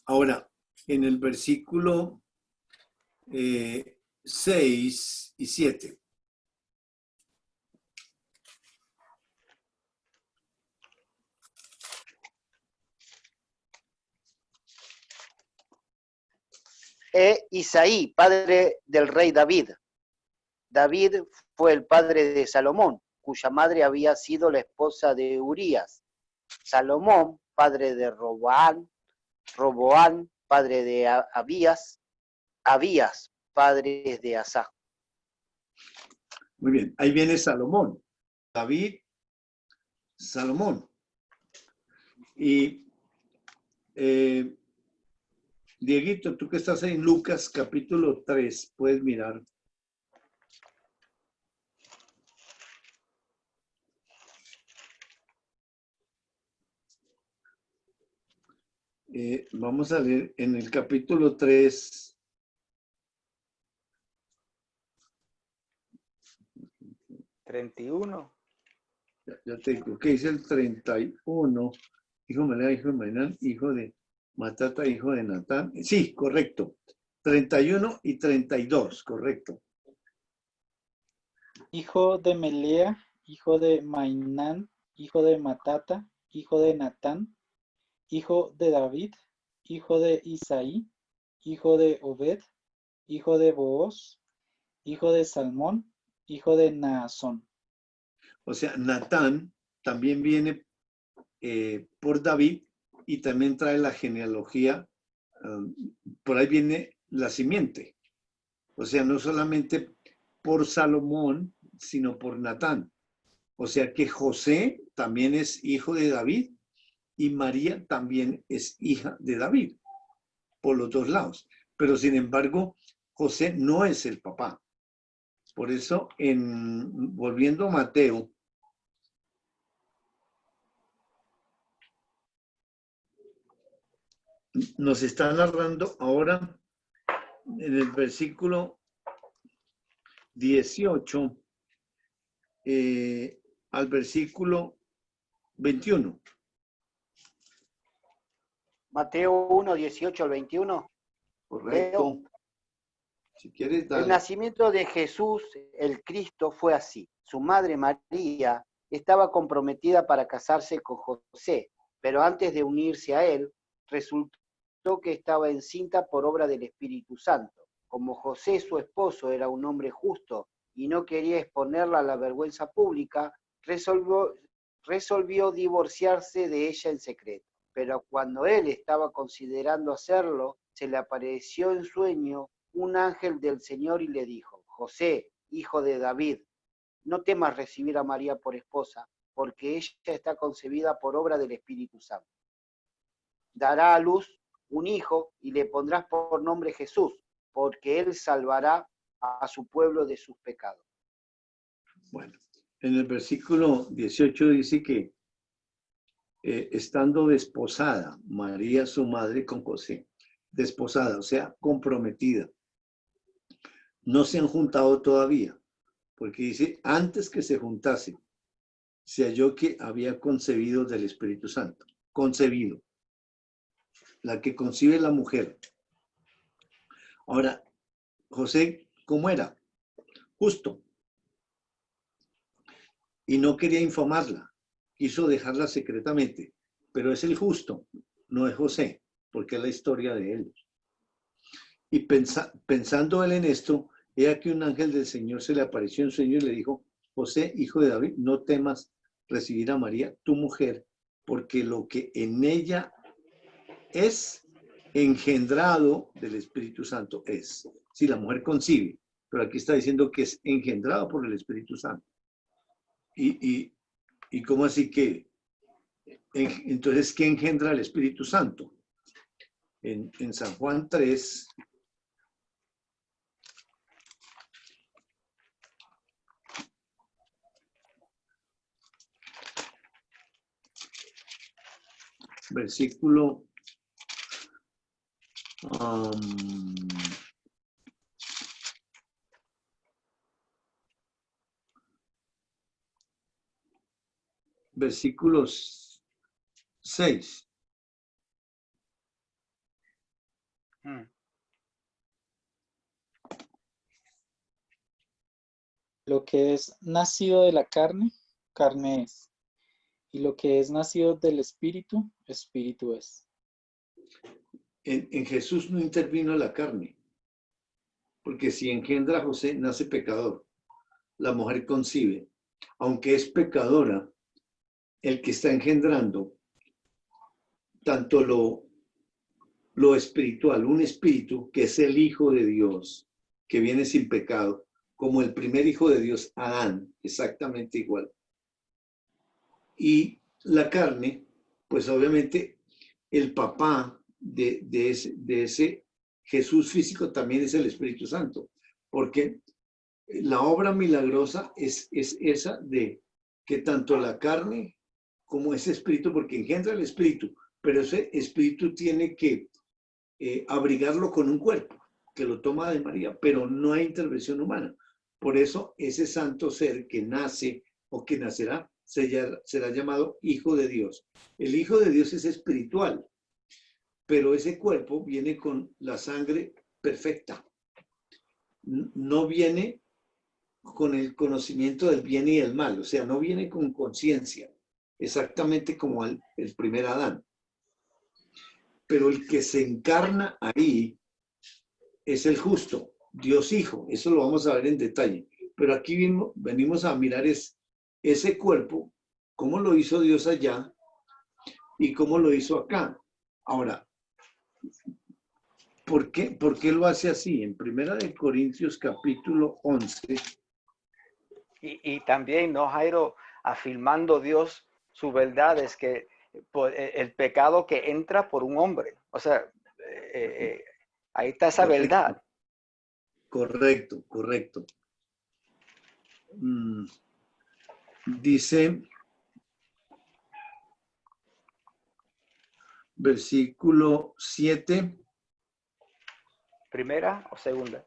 Ahora, en el versículo 6 y 7. e Isaí, padre del rey David. David fue el padre de Salomón, cuya madre había sido la esposa de Urías. Salomón, padre de Roboán, padre de Abías, padre de Asá. Muy bien, ahí viene Salomón. David, Salomón. Y Dieguito, tú que estás en Lucas capítulo 3, puedes mirar. Vamos a leer en el capítulo 3. ¿31? Ya te digo, ¿qué dice el 31? Hijo de Melea, hijo de Mainán, hijo de Matata, hijo de Natán. Sí, correcto. 31 y 32, correcto. Hijo de Melea, hijo de Mainán, hijo de Matata, hijo de Natán, hijo de David, hijo de Isaí, hijo de Obed, hijo de Booz, hijo de Salmón, hijo de Naasón. O sea, Natán también viene por David y también trae la genealogía, por ahí viene la simiente. O sea, no solamente por Salomón, sino por Natán. O sea que José también es hijo de David y María también es hija de David, por los dos lados. Pero sin embargo, José no es el papá. Por eso, volviendo a Mateo, nos está narrando ahora en el versículo 18 al versículo 21. Mateo 1, 18 al 21. Correcto. Leo. Si quieres, dale. El nacimiento de Jesús, el Cristo, fue así. Su madre María estaba comprometida para casarse con José, pero antes de unirse a él, resultó que estaba encinta por obra del Espíritu Santo. Como José, su esposo, era un hombre justo y no quería exponerla a la vergüenza pública, resolvió divorciarse de ella en secreto. Pero cuando él estaba considerando hacerlo, se le apareció en sueño un ángel del Señor y le dijo: José, hijo de David, no temas recibir a María por esposa, porque ella está concebida por obra del Espíritu Santo. Dará a luz un hijo y le pondrás por nombre Jesús, porque él salvará a su pueblo de sus pecados. Bueno, en el versículo 18 dice que estando desposada María, su madre, con José, desposada, o sea, comprometida. No se han juntado todavía, porque dice, antes que se juntase, se halló que había concebido del Espíritu Santo. Concebido. La que concibe la mujer. Ahora, José, ¿cómo era? Justo. Y no quería infamarla. Quiso dejarla secretamente. Pero es el justo, no es José, porque es la historia de él. Y pensando él en esto, he aquí un ángel del Señor se le apareció en sueño y le dijo: José, hijo de David, no temas recibir a María, tu mujer, porque lo que en ella es engendrado del Espíritu Santo es. Sí, la mujer concibe, pero aquí está diciendo que es engendrado por el Espíritu Santo. ¿Y cómo así que? Entonces, ¿qué engendra el Espíritu Santo? En San Juan 3, versículo versículos 6. Lo que es nacido de la carne, carne es. Y lo que es nacido del Espíritu, Espíritu es. En Jesús no intervino la carne. porque si engendra a José, nace pecador. La mujer concibe. Aunque es pecadora, el que está engendrando, tanto lo espiritual, un espíritu que es el Hijo de Dios, que viene sin pecado, como el primer hijo de Dios, Adán, exactamente igual. Y la carne, pues obviamente el papá de ese Jesús físico también es el Espíritu Santo, porque la obra milagrosa es esa de que tanto la carne como ese espíritu, porque engendra el espíritu, pero ese espíritu tiene que abrigarlo con un cuerpo, que lo toma de María, pero no hay intervención humana. Por eso ese santo ser que nace o que nacerá será llamado Hijo de Dios. El Hijo de Dios es espiritual, pero ese cuerpo viene con la sangre perfecta. No viene con el conocimiento del bien y del mal, o sea, no viene con conciencia, exactamente como el primer Adán. Pero el que se encarna ahí es el justo, Dios Hijo. Eso lo vamos a ver en detalle. Pero aquí venimos a mirar ese cuerpo, cómo lo hizo Dios allá y cómo lo hizo acá. Ahora, ¿por qué lo hace así? En 1 Corintios capítulo 11. Y también, ¿no, Jairo? Afirmando Dios su verdad es que el pecado que entra por un hombre. O sea, ahí está esa verdad. Correcto. Dice, versículo 7. ¿Primera o segunda?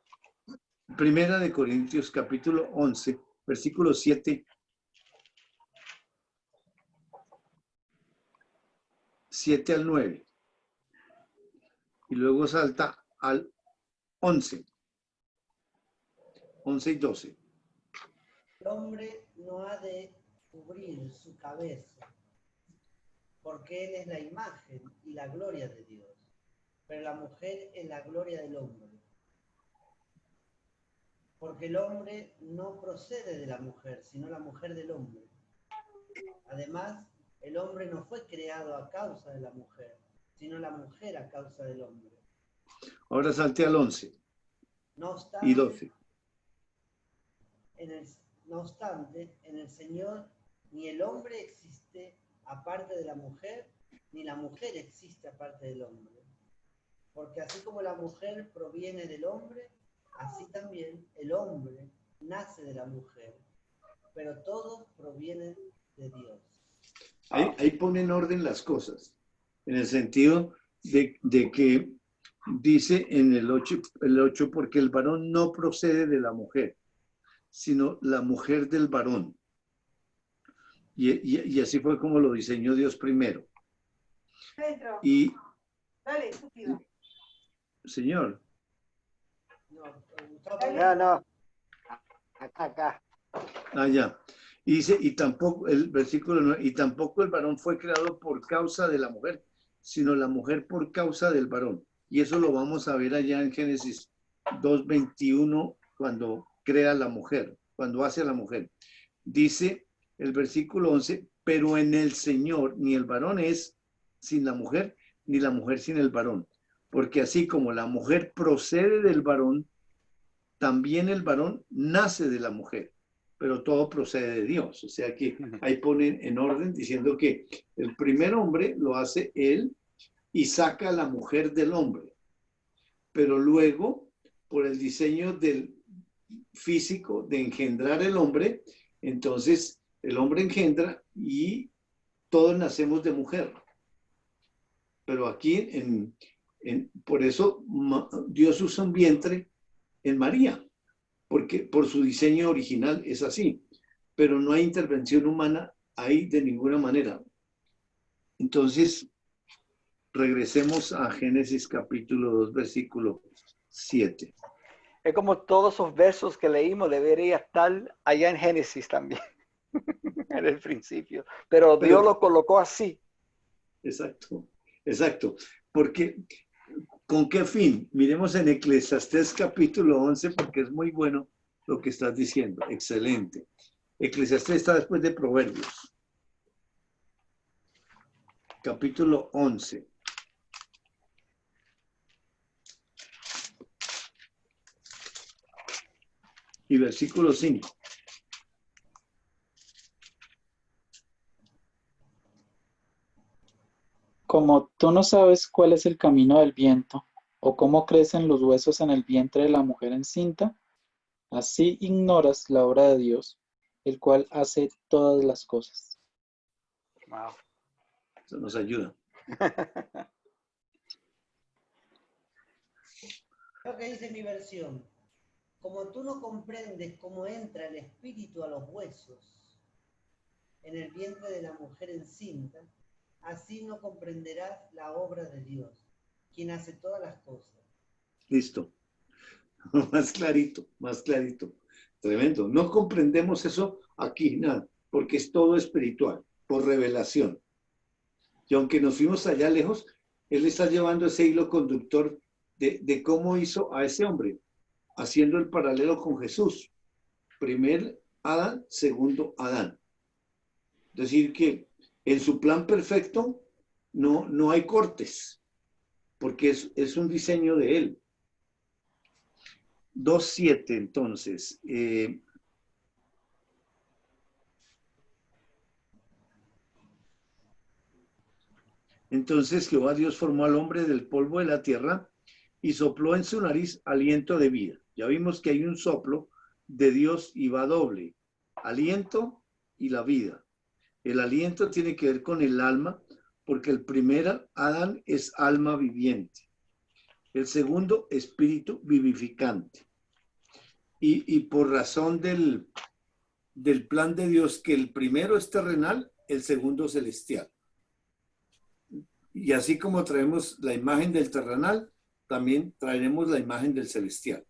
1 Corintios capítulo 11, versículo 7. 7 al 9. Y luego salta al 11. 11 y 12. El hombre no ha de cubrir su cabeza, porque él es la imagen y la gloria de Dios, pero la mujer es la gloria del hombre. Porque el hombre no procede de la mujer, sino la mujer del hombre. Además, el hombre no fue creado a causa de la mujer, sino la mujer a causa del hombre. Ahora salte al 11 No obstante, y 12. No obstante, en el Señor ni el hombre existe aparte de la mujer, ni la mujer existe aparte del hombre. Porque así como la mujer proviene del hombre, así también el hombre nace de la mujer. Pero todo proviene de Dios. Ahí pone en orden las cosas, en el sentido de que dice en el 8, porque el varón no procede de la mujer, sino la mujer del varón. Y así fue como lo diseñó Dios primero. Pedro, Y, dale, estúpido. señor. No. Acá. Ah, ya. Y dice, y tampoco, el versículo 9, y tampoco el varón fue creado por causa de la mujer, sino la mujer por causa del varón. Y eso lo vamos a ver allá en Génesis 2:21, cuando crea la mujer, cuando hace a la mujer. Dice el versículo 11, pero en el Señor ni el varón es sin la mujer, ni la mujer sin el varón. Porque así como la mujer procede del varón, también el varón nace de la mujer, pero todo procede de Dios. O sea que ahí ponen en orden diciendo que el primer hombre lo hace él y saca a la mujer del hombre. Pero luego, por el diseño del físico de engendrar el hombre, entonces el hombre engendra y todos nacemos de mujer. Pero aquí, por eso Dios usa un vientre en María, porque por su diseño original es así, pero no hay intervención humana ahí de ninguna manera. Entonces, regresemos a Génesis capítulo 2, versículo 7. Es como todos esos versos que leímos debería estar allá en Génesis también, en el principio, pero Dios lo colocó así. Exacto, porque ¿Con qué fin? Miremos en Eclesiastés capítulo 11 porque es muy bueno lo que estás diciendo. Excelente. Eclesiastés está después de Proverbios. Capítulo 11. Y versículo 5. Como tú no sabes cuál es el camino del viento, o cómo crecen los huesos en el vientre de la mujer encinta, así ignoras la obra de Dios, el cual hace todas las cosas. Wow. Eso nos ayuda. Lo que dice mi versión. Como tú no comprendes cómo entra el espíritu a los huesos en el vientre de la mujer encinta, así no comprenderás la obra de Dios, quien hace todas las cosas. Listo. Más clarito, más clarito. Tremendo. No comprendemos eso aquí, nada, porque es todo espiritual, por revelación. Y aunque nos fuimos allá lejos, él está llevando ese hilo conductor de cómo hizo a ese hombre, haciendo el paralelo con Jesús. Primer Adán, segundo Adán. Es decir, que en su plan perfecto no hay cortes, porque es un diseño de él. 2.7, entonces. Entonces Jehová Dios formó al hombre del polvo de la tierra y sopló en su nariz aliento de vida. Ya vimos que hay un soplo de Dios y va doble. Aliento y la vida. El aliento tiene que ver con el alma, porque el primer Adán es alma viviente. El segundo, espíritu vivificante. Y por razón del plan de Dios, que el primero es terrenal, el segundo celestial. Y así como traemos la imagen del terrenal, también traeremos la imagen del celestial.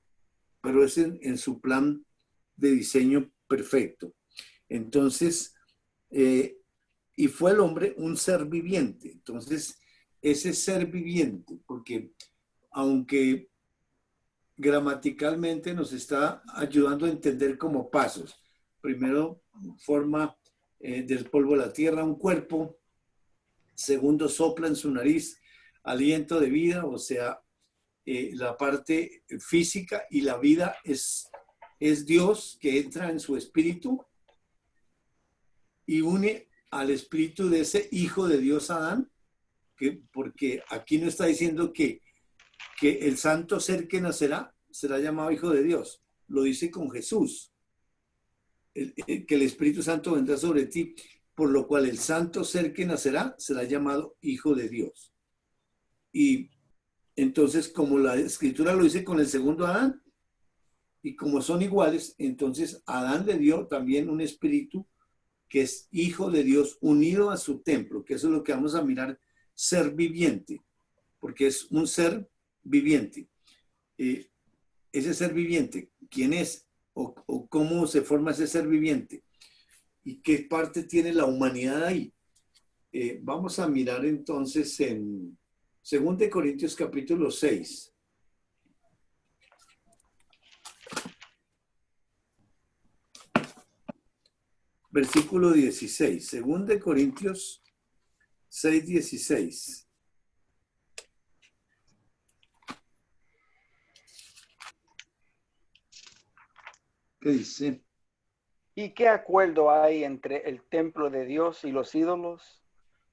Pero es en su plan de diseño perfecto. Entonces, y fue el hombre un ser viviente. Entonces, ese ser viviente, porque aunque gramaticalmente nos está ayudando a entender como pasos. Primero, forma del polvo de la tierra un cuerpo. Segundo, sopla en su nariz aliento de vida, o sea, la parte física, y la vida es Dios que entra en su espíritu y une al espíritu de ese hijo de Dios Adán, porque aquí no está diciendo que el santo ser que nacerá será llamado hijo de Dios. Lo dice con Jesús. Que el Espíritu Santo vendrá sobre ti, por lo cual el santo ser que nacerá será llamado hijo de Dios. Y entonces, como la Escritura lo dice con el segundo Adán, y como son iguales, entonces Adán le dio también un espíritu que es hijo de Dios unido a su templo, que eso es lo que vamos a mirar, ser viviente, porque es un ser viviente. Ese ser viviente, ¿quién es? O cómo se forma ese ser viviente. ¿Y qué parte tiene la humanidad ahí? Vamos a mirar entonces en 2 Corintios capítulo 6. Versículo 16. 2 Corintios 6, 16. ¿Qué dice? ¿Y qué acuerdo hay entre el templo de Dios y los ídolos?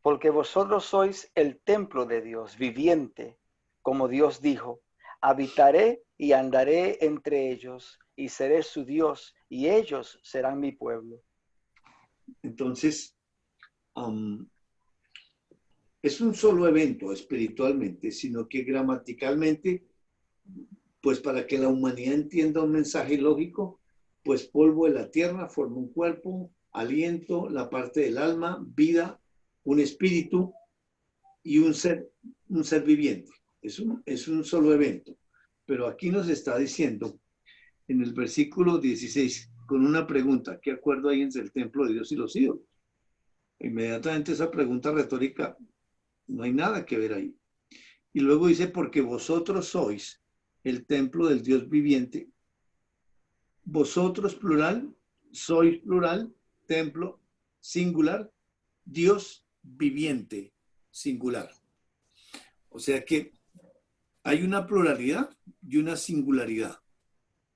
Porque vosotros sois el templo de Dios viviente, como Dios dijo, habitaré y andaré entre ellos y seré su Dios y ellos serán mi pueblo. Entonces, es un solo evento espiritualmente, sino que gramaticalmente, pues para que la humanidad entienda un mensaje lógico, pues polvo de la tierra forma un cuerpo, aliento, la parte del alma, vida, un espíritu y un ser viviente. Es un solo evento. Pero aquí nos está diciendo en el versículo 16, con una pregunta: ¿qué acuerdo hay entre el templo de Dios y los ídolos? Inmediatamente esa pregunta retórica, no hay nada que ver ahí. Y luego dice, porque vosotros sois el templo del Dios viviente. Vosotros, plural, sois plural, templo, singular, Dios viviente, singular. O sea que hay una pluralidad y una singularidad.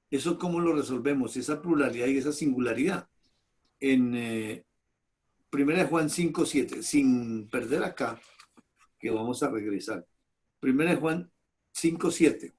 ¿Eso cómo lo resolvemos? Esa pluralidad y esa singularidad. En 1 Juan 5:7, sin perder acá, que vamos a regresar. 1 Juan 5:7.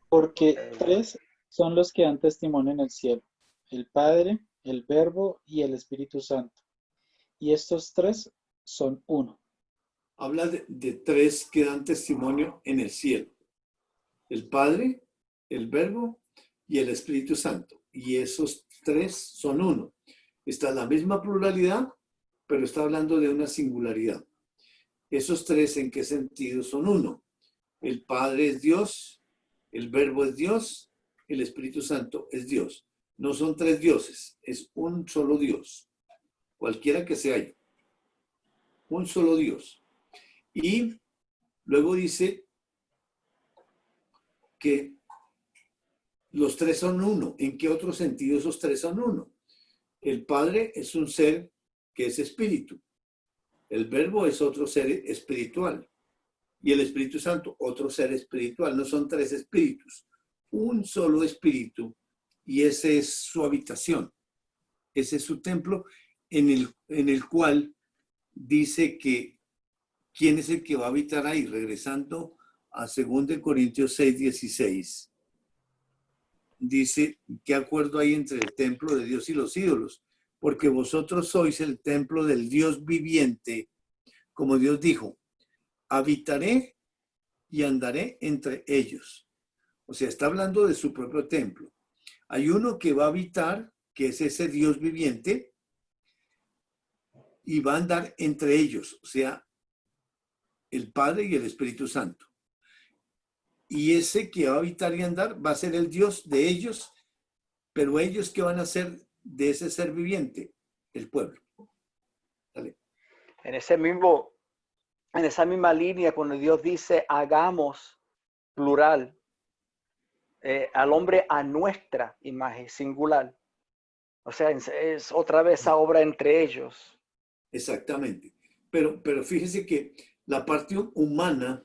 Porque tres son los que dan testimonio en el cielo, el Padre, el Verbo y el Espíritu Santo. Y estos tres son uno. Habla de tres que dan testimonio en el cielo. El Padre, el Verbo y el Espíritu Santo. Y esos tres son uno. Está en la misma pluralidad, pero está hablando de una singularidad. Esos tres, ¿en qué sentido son uno? El Padre es Dios, el Verbo es Dios, el Espíritu Santo es Dios. No son tres dioses, es un solo Dios. Cualquiera que sea, un solo Dios. Y luego dice que los tres son uno. ¿En qué otro sentido esos tres son uno? El Padre es un ser que es espíritu. El Verbo es otro ser espiritual. Y el Espíritu Santo, otro ser espiritual. No son tres espíritus. Un solo espíritu. Y esa es su habitación. Ese es su templo en el cual dice que ¿quién es el que va a habitar ahí? Regresando a 2 Corintios 6:16. Dice, ¿qué acuerdo hay entre el templo de Dios y los ídolos? Porque vosotros sois el templo del Dios viviente, como Dios dijo, habitaré y andaré entre ellos. O sea, está hablando de su propio templo. Hay uno que va a habitar, que es ese Dios viviente, y va a andar entre ellos, o sea, el Padre y el Espíritu Santo. Y ese que va a habitar y andar va a ser el Dios de ellos, pero ellos ¿qué van a hacer de ese ser viviente? El pueblo. Dale. En esa misma línea, cuando Dios dice hagamos plural, al hombre a nuestra imagen singular. O sea, es otra vez esa obra entre ellos. Exactamente. Pero fíjese que la parte humana,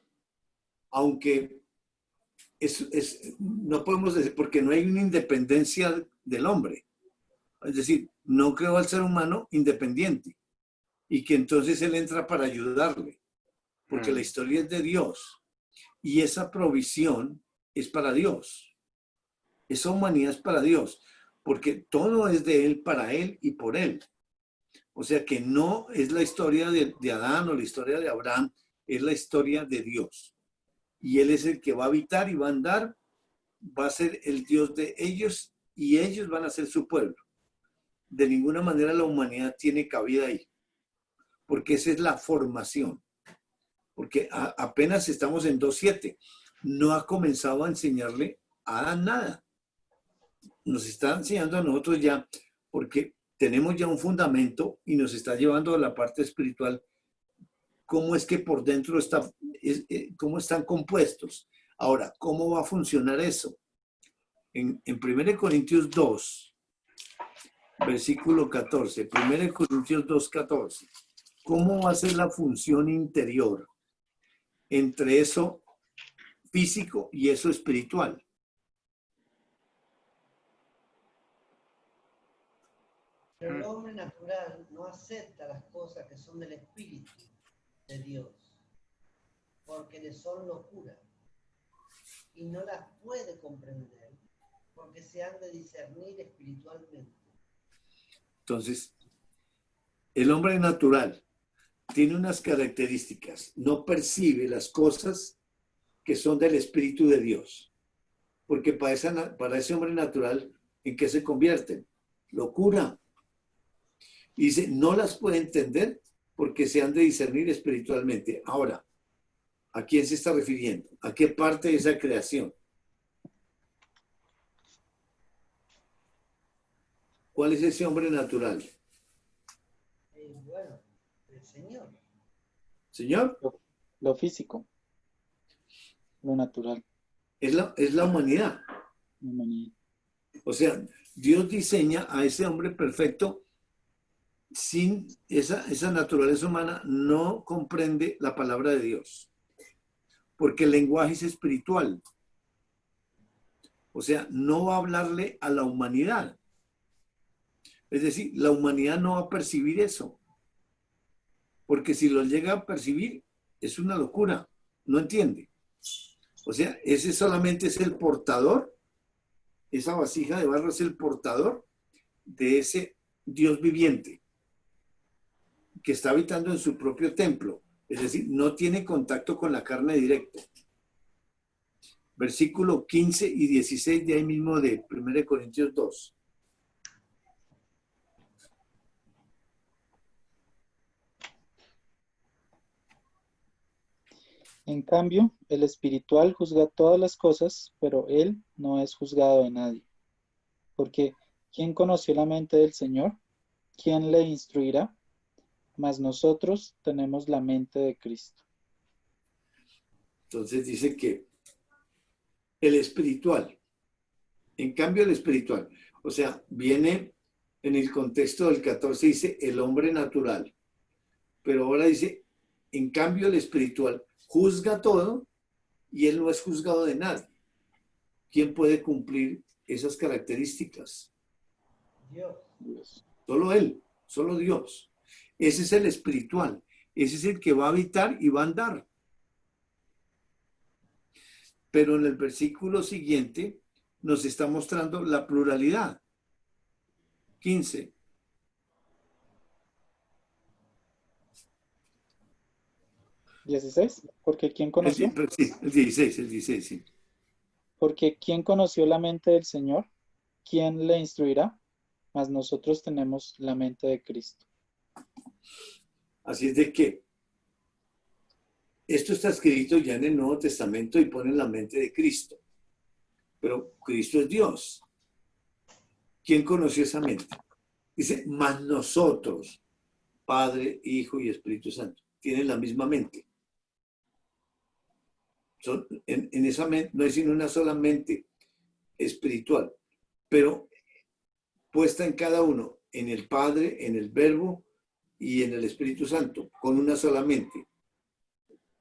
aunque no podemos decir, porque no hay una independencia del hombre. Es decir, no creó al ser humano independiente y que entonces él entra para ayudarle, porque la historia es de Dios y esa provisión es para Dios. Esa humanidad es para Dios, porque todo es de Él, para Él y por Él. O sea que no es la historia de Adán o la historia de Abraham, es la historia de Dios. Y Él es el que va a habitar y va a andar, va a ser el Dios de ellos y ellos van a ser su pueblo. De ninguna manera la humanidad tiene cabida ahí, porque esa es la formación. Porque apenas estamos en 2.7, no ha comenzado a enseñarle a Adán nada. Nos está enseñando a nosotros ya, porque tenemos ya un fundamento y nos está llevando a la parte espiritual, cómo es que por dentro cómo están compuestos. Ahora, ¿cómo va a funcionar eso? En 1 Corintios 2, versículo 14, 1 Corintios 2, 14, ¿cómo va a ser la función interior entre eso físico y eso espiritual? Pero el hombre natural no acepta las cosas que son del Espíritu de Dios, porque le son locura, y no las puede comprender, porque se han de discernir espiritualmente. Entonces, el hombre natural tiene unas características, no percibe las cosas que son del Espíritu de Dios, porque para ese hombre natural, ¿en qué se convierten? Locura. Y dice, no las puede entender porque se han de discernir espiritualmente. Ahora, ¿a quién se está refiriendo? ¿A qué parte de esa creación? ¿Cuál es ese hombre natural? Bueno, el Señor. Señor, Lo físico, lo natural, es la humanidad. la humanidad. O sea, Dios diseña a ese hombre perfecto sin esa naturaleza humana, no comprende la palabra de Dios. Porque el lenguaje es espiritual. O sea, no va a hablarle a la humanidad. Es decir, la humanidad no va a percibir eso. Porque si lo llega a percibir, es una locura. No entiende. O sea, ese solamente es el portador. Esa vasija de barro es el portador de ese Dios viviente que está habitando en su propio templo. Es decir, no tiene contacto con la carne directo. Versículo 15 y 16 de ahí mismo de 1 Corintios 2. En cambio, el espiritual juzga todas las cosas, pero él no es juzgado de nadie. Porque ¿quién conoció la mente del Señor? ¿Quién le instruirá? Mas nosotros tenemos la mente de Cristo. Entonces dice que el espiritual, en cambio el espiritual, o sea, viene en el contexto del 14, dice el hombre natural, pero ahora dice, en cambio el espiritual juzga todo y él no es juzgado de nadie. ¿Quién puede cumplir esas características? Dios. Solo él, solo Dios. Ese es el espiritual, ese es el que va a habitar y va a andar. Pero en el versículo siguiente nos está mostrando la pluralidad. 15. ¿16? Porque ¿quién conoció? Sí, el 16, sí. Porque ¿quién conoció la mente del Señor? ¿Quién le instruirá? Mas nosotros tenemos la mente de Cristo. Así es de que esto está escrito ya en el Nuevo Testamento y pone la mente de Cristo. Pero Cristo es Dios. ¿Quién conoció esa mente? Dice, mas nosotros, Padre, Hijo y Espíritu Santo, tienen la misma mente. En esa mente no hay sino una sola mente espiritual, pero puesta en cada uno, en el Padre, en el Verbo y en el Espíritu Santo, con una sola mente.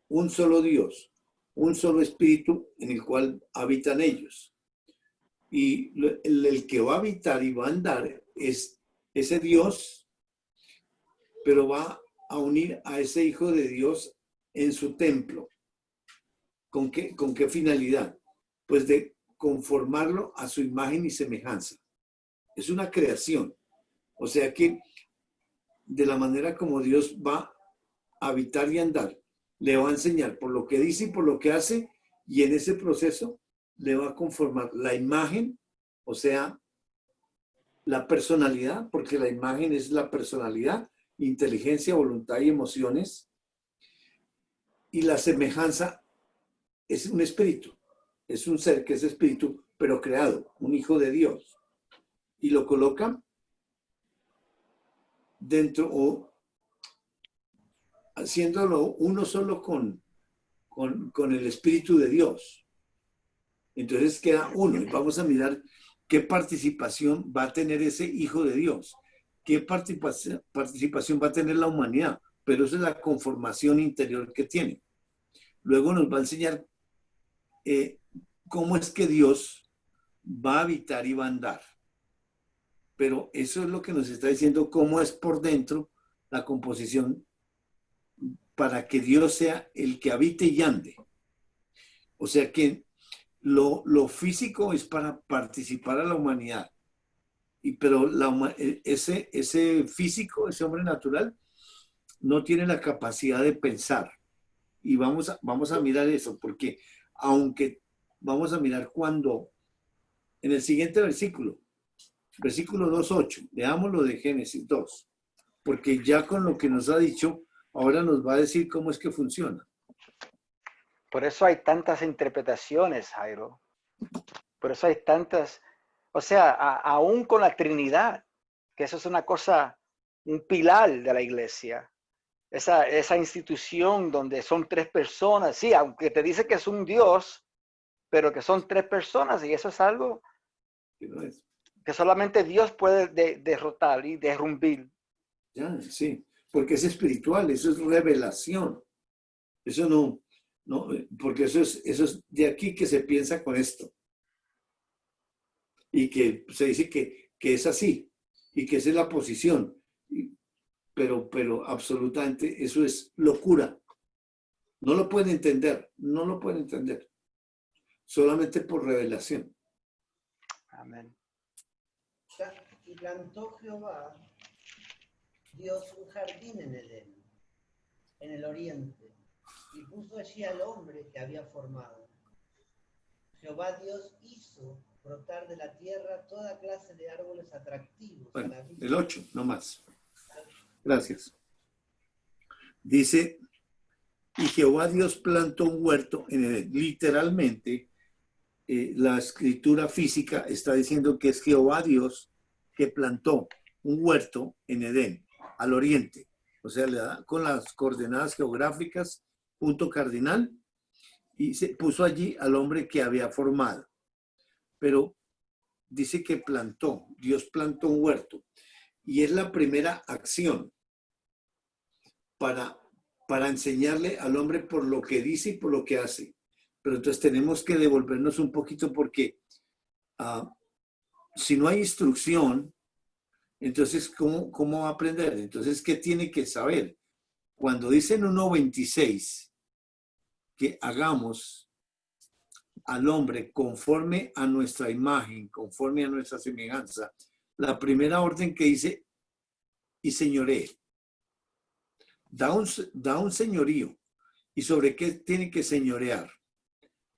Un solo Dios, un solo Espíritu en el cual habitan ellos. Y el que va a habitar y va a andar es ese Dios, pero va a unir a ese Hijo de Dios en su templo. ¿Con qué finalidad? Pues de conformarlo a su imagen y semejanza. Es una creación. O sea que de la manera como Dios va a habitar y andar, le va a enseñar por lo que dice y por lo que hace, y en ese proceso le va a conformar la imagen, o sea, la personalidad, porque la imagen es la personalidad, inteligencia, voluntad y emociones, y la semejanza es un espíritu, es un ser que es espíritu, pero creado, un hijo de Dios, y lo coloca dentro o haciéndolo uno solo con el Espíritu de Dios. Entonces queda uno y vamos a mirar qué participación va a tener ese Hijo de Dios, qué participación va a tener la humanidad, pero esa es la conformación interior que tiene. Luego nos va a enseñar cómo es que Dios va a habitar y va a andar. Pero eso es lo que nos está diciendo, cómo es por dentro la composición para que Dios sea el que habite y ande. O sea que lo físico es para participar a la humanidad, pero ese físico, ese hombre natural, no tiene la capacidad de pensar. Y vamos a mirar eso, porque aunque vamos a mirar cuando, en el siguiente versículo 2:8, leámoslo de Génesis 2, porque ya con lo que nos ha dicho, ahora nos va a decir cómo es que funciona. Por eso hay tantas interpretaciones, Jairo. Por eso hay tantas, o sea, aún con la Trinidad, que eso es una cosa, un pilar de la iglesia. Esa institución donde son 3 personas, sí, aunque te dice que es un Dios, pero que son 3 personas, y eso es algo Que no es. que solamente Dios puede derrotar y derrumbir. Ya, sí, porque es espiritual, eso es revelación. Eso no, porque eso es de aquí que se piensa con esto. Y que se dice que es así, y que esa es la posición. Pero absolutamente eso es locura. No lo pueden entender, no lo pueden entender. Solamente por revelación. Amén. Y plantó Jehová, Dios, un jardín en Edén, en el oriente, y puso allí al hombre que había formado. Jehová Dios hizo brotar de la tierra toda clase de árboles atractivos Bueno, a la vista. el 8, no más. Gracias. Dice, y Jehová Dios plantó un huerto en Edén. Literalmente, la escritura física está diciendo que es Jehová Dios que plantó un huerto en Edén, al oriente. O sea, le da con las coordenadas geográficas, punto cardinal, y se puso allí al hombre que había formado. Pero dice que plantó, Dios plantó un huerto. Y es la primera acción para enseñarle al hombre por lo que dice y por lo que hace. Pero entonces tenemos que devolvernos un poquito porque si no hay instrucción, entonces ¿cómo va a aprender? Entonces, ¿qué tiene que saber? Cuando dicen 1:26 que hagamos al hombre conforme a nuestra imagen, conforme a nuestra semejanza, la primera orden que dice, y señoree, da un señorío. ¿Y sobre qué tiene que señorear?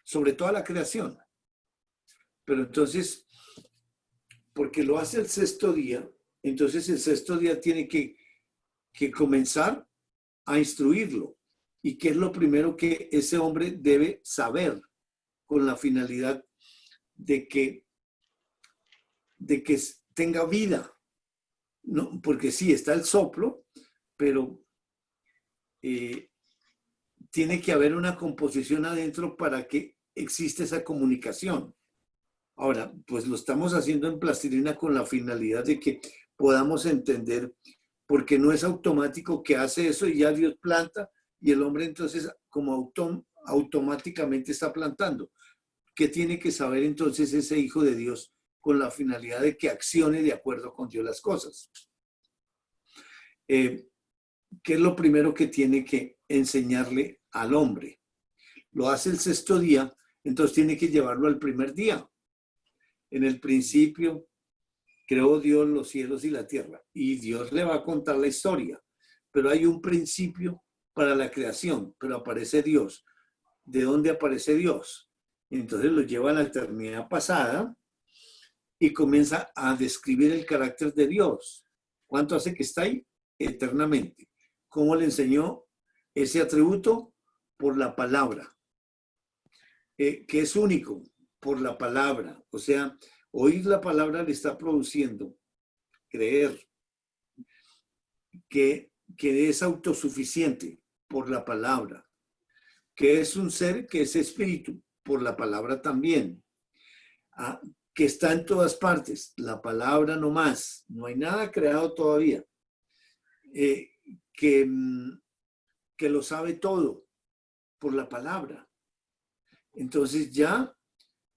Sobre toda la creación. Pero entonces, porque lo hace el 6º día, entonces el 6º día tiene que comenzar a instruirlo. ¿Y qué es lo primero que ese hombre debe saber con la finalidad de que tenga vida? No, porque sí, está el soplo, pero tiene que haber una composición adentro para que exista esa comunicación. Ahora, pues lo estamos haciendo en plastilina con la finalidad de que podamos entender, porque no es automático que hace eso y ya Dios planta y el hombre entonces como automáticamente está plantando. ¿Qué tiene que saber entonces ese hijo de Dios con la finalidad de que accione de acuerdo con Dios las cosas? ¿Qué es lo primero que tiene que enseñarle al hombre? Lo hace el 6º día, entonces tiene que llevarlo al primer día. En el principio creó Dios los cielos y la tierra, y Dios le va a contar la historia, pero hay un principio para la creación, pero aparece Dios. ¿De dónde aparece Dios? Entonces lo lleva a la eternidad pasada y comienza a describir el carácter de Dios. ¿Cuánto hace que está ahí? Eternamente. ¿Cómo le enseñó ese atributo? Por la palabra. Que es único, por la palabra. O sea, oír la palabra le está produciendo creer que es autosuficiente por la palabra, que es un ser que es espíritu por la palabra también, que está en todas partes, la palabra no más, no hay nada creado todavía, que lo sabe todo por la palabra. Entonces ya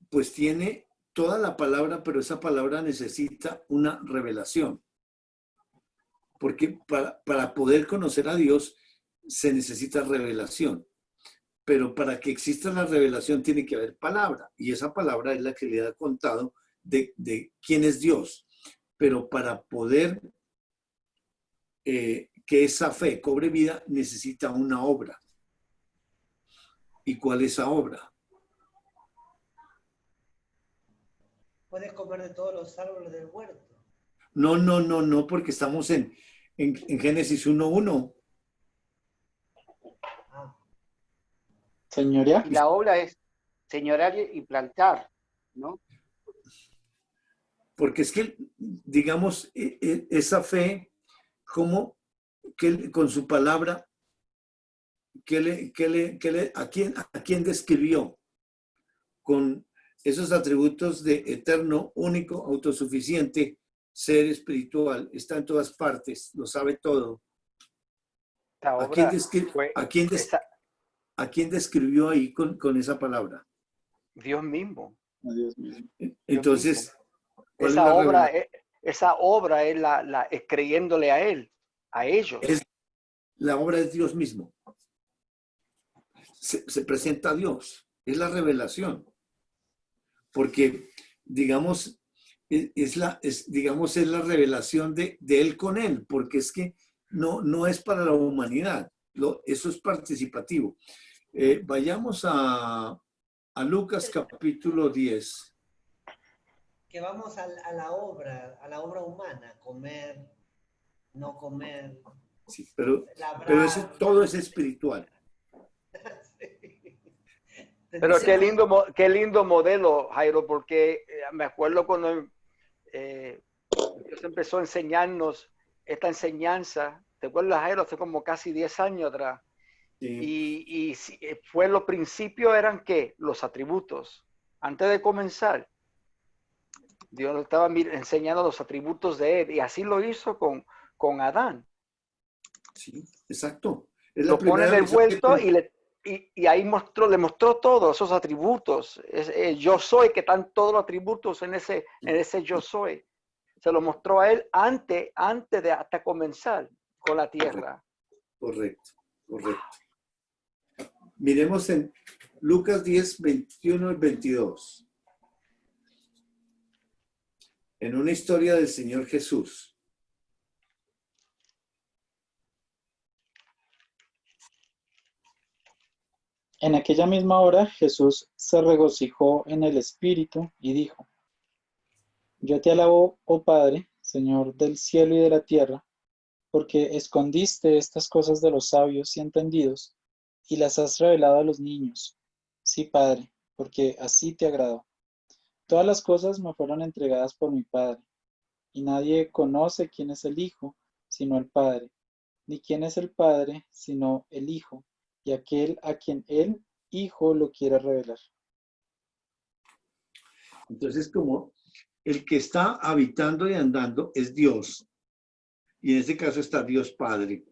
pues tiene toda la palabra, pero esa palabra necesita una revelación. Porque para poder conocer a Dios se necesita revelación. Pero para que exista la revelación tiene que haber palabra. Y esa palabra es la que le ha contado de quién es Dios. Pero para poder que esa fe cobre vida necesita una obra. ¿Y cuál es esa obra? Puedes comer de todos los árboles del huerto. No, porque estamos en Génesis 1:1. Señoría. Y la obra es señorar y plantar, ¿no? porque es que, digamos, esa fe, como que con su palabra, ¿a quién describió? Con esos atributos de eterno, único, autosuficiente, ser espiritual, está en todas partes, lo sabe todo. Esta ¿A quién, obra fue esa, ¿A quién describió ahí con esa palabra? Dios mismo. Oh, Dios mío. Entonces, ¿cuál es Esa la obra, revelación? esa obra es creyéndole a Él, a ellos. La obra es Dios mismo. Se presenta a Dios. Es la revelación. Porque, digamos, es la revelación de Él con Él. Porque es que no es para la humanidad. Eso es participativo. Vayamos a Lucas capítulo 10. Que vamos a la obra humana, comer, no comer, Sí, pero labrar. todo es espiritual. Pero qué lindo modelo, Jairo, porque me acuerdo cuando Dios empezó a enseñarnos esta enseñanza. ¿Te acuerdas, Jairo? Hace como casi 10 años atrás. Sí. Y fue los principios eran ¿qué? Los atributos. Antes de comenzar, Dios nos estaba enseñando los atributos de Él. Y así lo hizo con Adán. Sí, exacto. Es la Lo pone primera lección que envuelto y ahí le mostró todos esos atributos. Yo soy, que están todos los atributos en ese yo soy. Se lo mostró a él antes de hasta comenzar con la tierra. Correcto. Miremos en Lucas 10, 21 y 22. En una historia del Señor Jesús. En aquella misma hora Jesús se regocijó en el Espíritu y dijo: Yo te alabo, oh Padre, Señor del cielo y de la tierra, porque escondiste estas cosas de los sabios y entendidos y las has revelado a los niños. Sí, Padre, porque así te agradó. Todas las cosas me fueron entregadas por mi Padre, y nadie conoce quién es el Hijo, sino el Padre, ni quién es el Padre, sino el Hijo, y aquel a quien el Hijo lo quiere revelar. Entonces, como el que está habitando y andando es Dios, y en este caso está Dios Padre.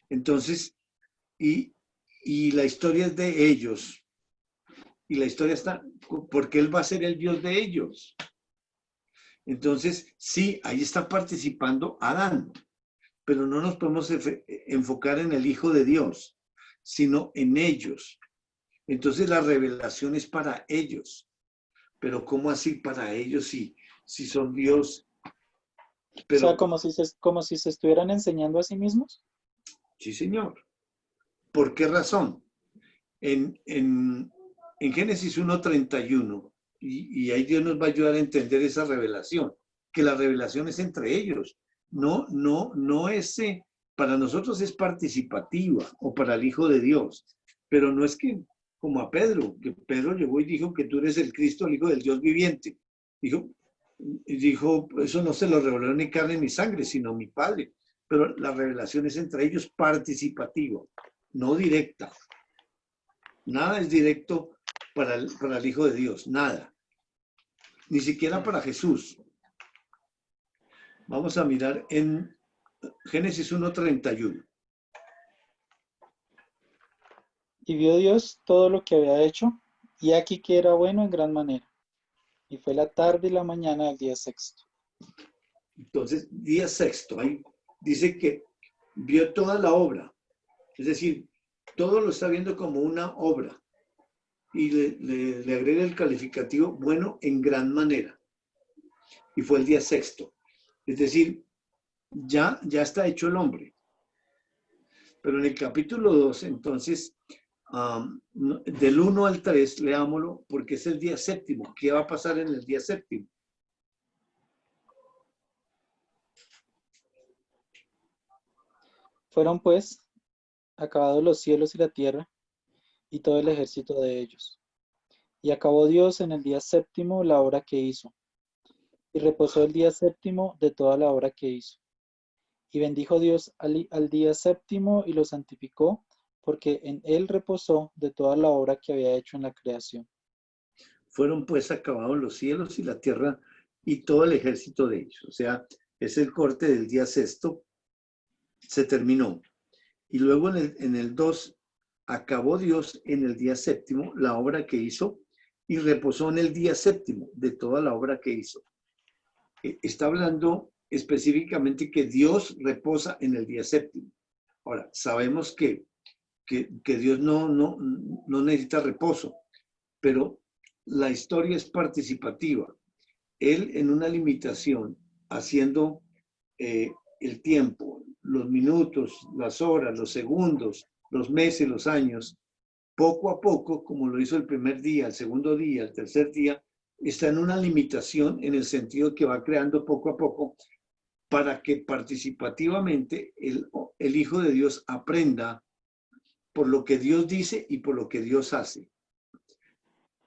Entonces, y la historia es de ellos, y la historia está, porque Él va a ser el Dios de ellos. Entonces, sí, ahí está participando Adán, pero no nos podemos enfocar en el Hijo de Dios, sino en ellos. Entonces, la revelación es para ellos. Pero ¿cómo así para ellos si son Dios? Pero, O sea, como si se estuvieran enseñando a sí mismos. sí, Señor. ¿Por qué razón? En Génesis 1:31, y ahí Dios nos va a ayudar a entender esa revelación, que la revelación es entre ellos. No es, para nosotros es participativa, o para el Hijo de Dios, pero no es que, como a Pedro, que Pedro llegó y dijo que tú eres el Cristo, el Hijo del Dios viviente. Dijo, eso no se lo reveló ni carne ni sangre, sino mi Padre. Pero la revelación es entre ellos participativa, no directa. Nada es directo para el Hijo de Dios, nada. Ni siquiera para Jesús. Vamos a mirar en Génesis 1:31. Y vio Dios todo lo que había hecho, y aquí que era bueno en gran manera. Y fue la tarde y la mañana del día sexto. Entonces, día sexto, ahí dice que vio toda la obra. Es decir, todo lo está viendo como una obra. Y le agrega el calificativo bueno en gran manera. Y fue el día sexto. Es decir, ya está hecho el hombre. Pero en el capítulo 2, entonces, del 1 al 3, leámoslo, porque es el día séptimo. ¿Qué va a pasar en el día séptimo? Fueron pues acabados los cielos y la tierra, y todo el ejército de ellos. Y acabó Dios en el día séptimo la obra que hizo. y reposó el día séptimo de toda la obra que hizo. Y bendijo Dios al día séptimo y lo santificó, porque en él reposó de toda la obra que había hecho en la creación. Fueron pues acabados los cielos y la tierra y todo el ejército de ellos. O sea, es el corte del día sexto, se terminó. Y luego en el 2, acabó Dios en el día séptimo la obra que hizo y reposó en el día séptimo de toda la obra que hizo. Está hablando específicamente que Dios reposa en el día séptimo. Ahora, sabemos que Dios no necesita reposo, pero la historia es participativa. Él en una limitación, haciendo el tiempo, los minutos, las horas, los segundos, los meses, los años, poco a poco, como lo hizo el primer día, el segundo día, el tercer día, está en una limitación en el sentido que va creando poco a poco para que participativamente el Hijo de Dios aprenda por lo que Dios dice y por lo que Dios hace.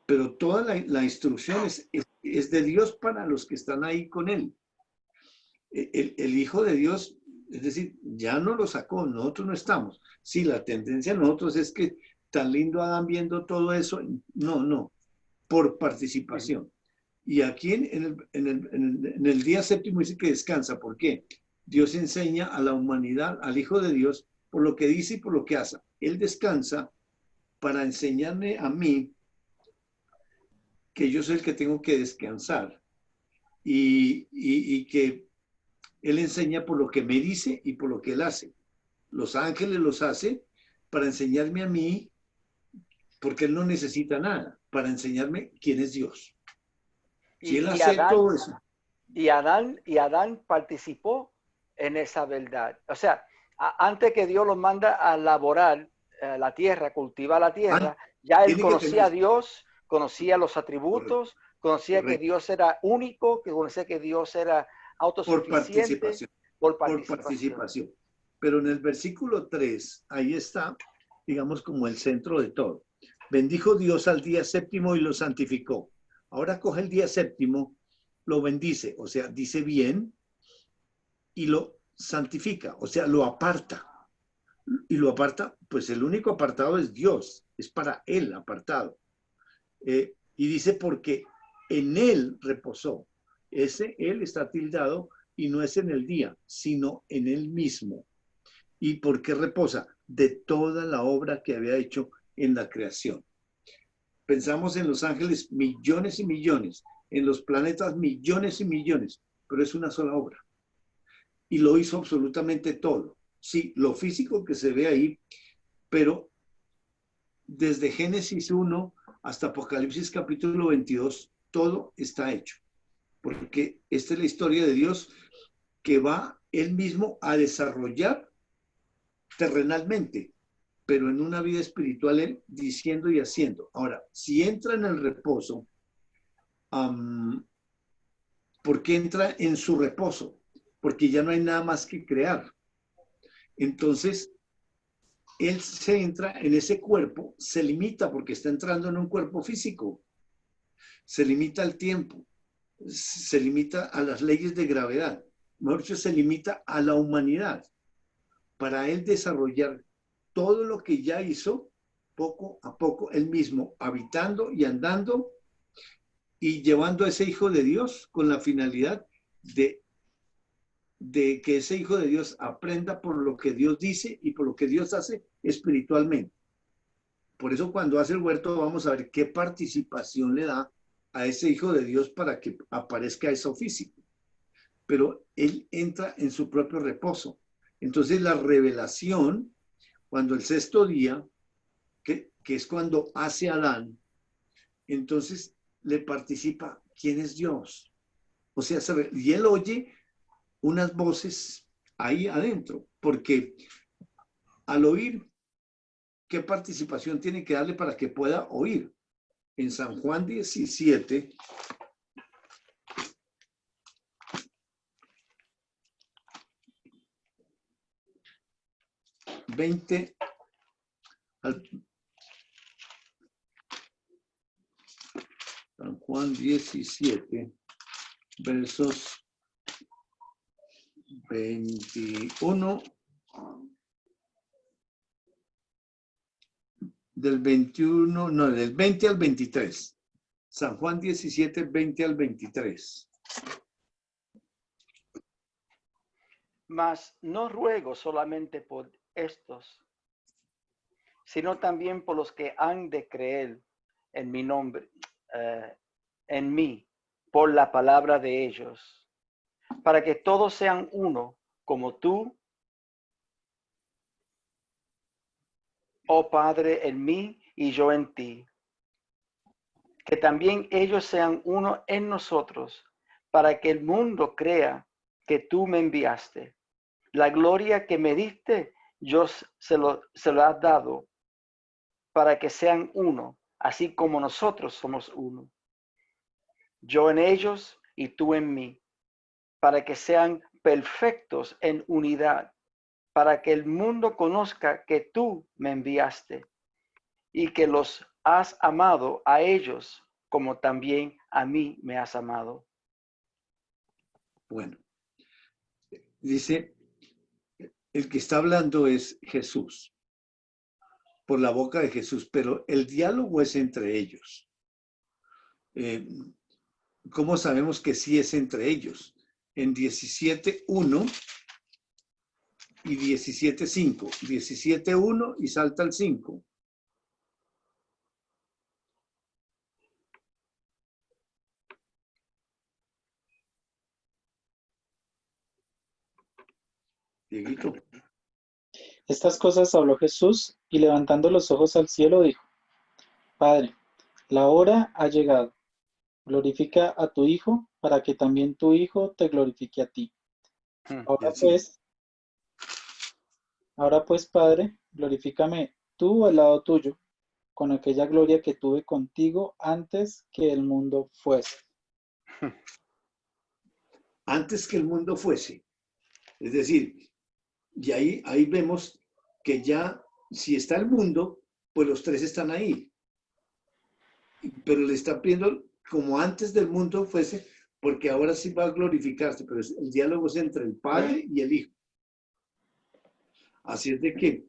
Pero toda la instrucción es de Dios para los que están ahí con Él. El Hijo de Dios, es decir, ya no lo sacó, nosotros no estamos. Sí, la tendencia de nosotros es que tan lindo Adán viendo todo eso. No, por participación. Y aquí en el día séptimo dice que descansa. ¿Por qué? Dios enseña a la humanidad, al Hijo de Dios, por lo que dice y por lo que hace. Él descansa para enseñarme a mí que yo soy el que tengo que descansar y que Él enseña por lo que me dice y por lo que Él hace. Los ángeles los hace para enseñarme a mí, porque Él no necesita nada, para enseñarme quién es Dios. Si Él hace todo eso. Y Adán participó en esa verdad. O sea, antes que Dios lo manda a laborar la tierra, cultivar la tierra, ya él conocía a Dios, conocía los atributos, conocía que Dios era único, que conocía que Dios era autosuficiente. Por participación. Pero en el versículo 3, ahí está, digamos, como el centro de todo. Bendijo Dios al día séptimo y lo santificó. Ahora coge el día séptimo, lo bendice, o sea, dice bien, y lo santifica, o sea, lo aparta. Y lo aparta, pues el único apartado es Dios, es para Él apartado. Y dice porque en Él reposó. Ese Él está tildado y no es en el día, sino en Él mismo. ¿Y por qué reposa? De toda la obra que había hecho en la creación. Pensamos en los ángeles millones y millones, en los planetas millones y millones, pero es una sola obra. Y lo hizo absolutamente todo. Sí, lo físico que se ve ahí, pero desde Génesis 1 hasta Apocalipsis capítulo 22, todo está hecho. Porque esta es la historia de Dios que va Él mismo a desarrollar terrenalmente, pero en una vida espiritual Él diciendo y haciendo. Ahora, si entra en el reposo, ¿por qué entra en su reposo? Porque ya no hay nada más que crear. Entonces, Él se entra en ese cuerpo, se limita porque está entrando en un cuerpo físico, se limita al tiempo, se limita a las leyes de gravedad, mejor dicho, se limita a la humanidad para Él desarrollar todo lo que ya hizo poco a poco Él mismo, habitando y andando y llevando a ese Hijo de Dios con la finalidad de que ese Hijo de Dios aprenda por lo que Dios dice y por lo que Dios hace espiritualmente. Por eso cuando hace el huerto vamos a ver qué participación le da a ese Hijo de Dios para que aparezca eso físico. Pero Él entra en su propio reposo. Entonces la revelación, cuando el sexto día, que es cuando hace Adán, entonces le participa quién es Dios. O sea, y él oye unas voces ahí adentro, porque al oír, ¿qué participación tiene que darle para que pueda oír? En San Juan 17, San Juan 17, versos 21, del 21, no, del 20 al 23. San Juan 17, 20 al 23. Mas no ruego solamente por estos, sino también por los que han de creer en mi nombre, en mí, por la palabra de ellos, para que todos sean uno, como tú, oh Padre, en mí y yo en ti. Que también ellos sean uno en nosotros, para que el mundo crea que tú me enviaste. La gloria que me diste, yo se lo has dado, para que sean uno, así como nosotros somos uno. Yo en ellos y tú en mí, para que sean perfectos en unidad, para que el mundo conozca que tú me enviaste y que los has amado a ellos como también a mí me has amado. Bueno, dice, el que está hablando es Jesús, por la boca de Jesús, pero el diálogo es entre ellos. ¿Cómo sabemos que sí es entre ellos? En 17.1 y 17.5. 17.1 y salta al 5. Dieguito. Estas cosas habló Jesús y levantando los ojos al cielo dijo: Padre, la hora ha llegado. Glorifica a tu Hijo, para que también tu Hijo te glorifique a ti. Ahora pues, Padre, glorifícame tú al lado tuyo, con aquella gloria que tuve contigo antes que el mundo fuese. Antes que el mundo fuese. Es decir, y ahí vemos que ya, si está el mundo, pues los tres están ahí. Pero le está pidiendo como antes del mundo fuese, porque ahora sí va a glorificarse, pero el diálogo es entre el Padre y el Hijo. Así es de que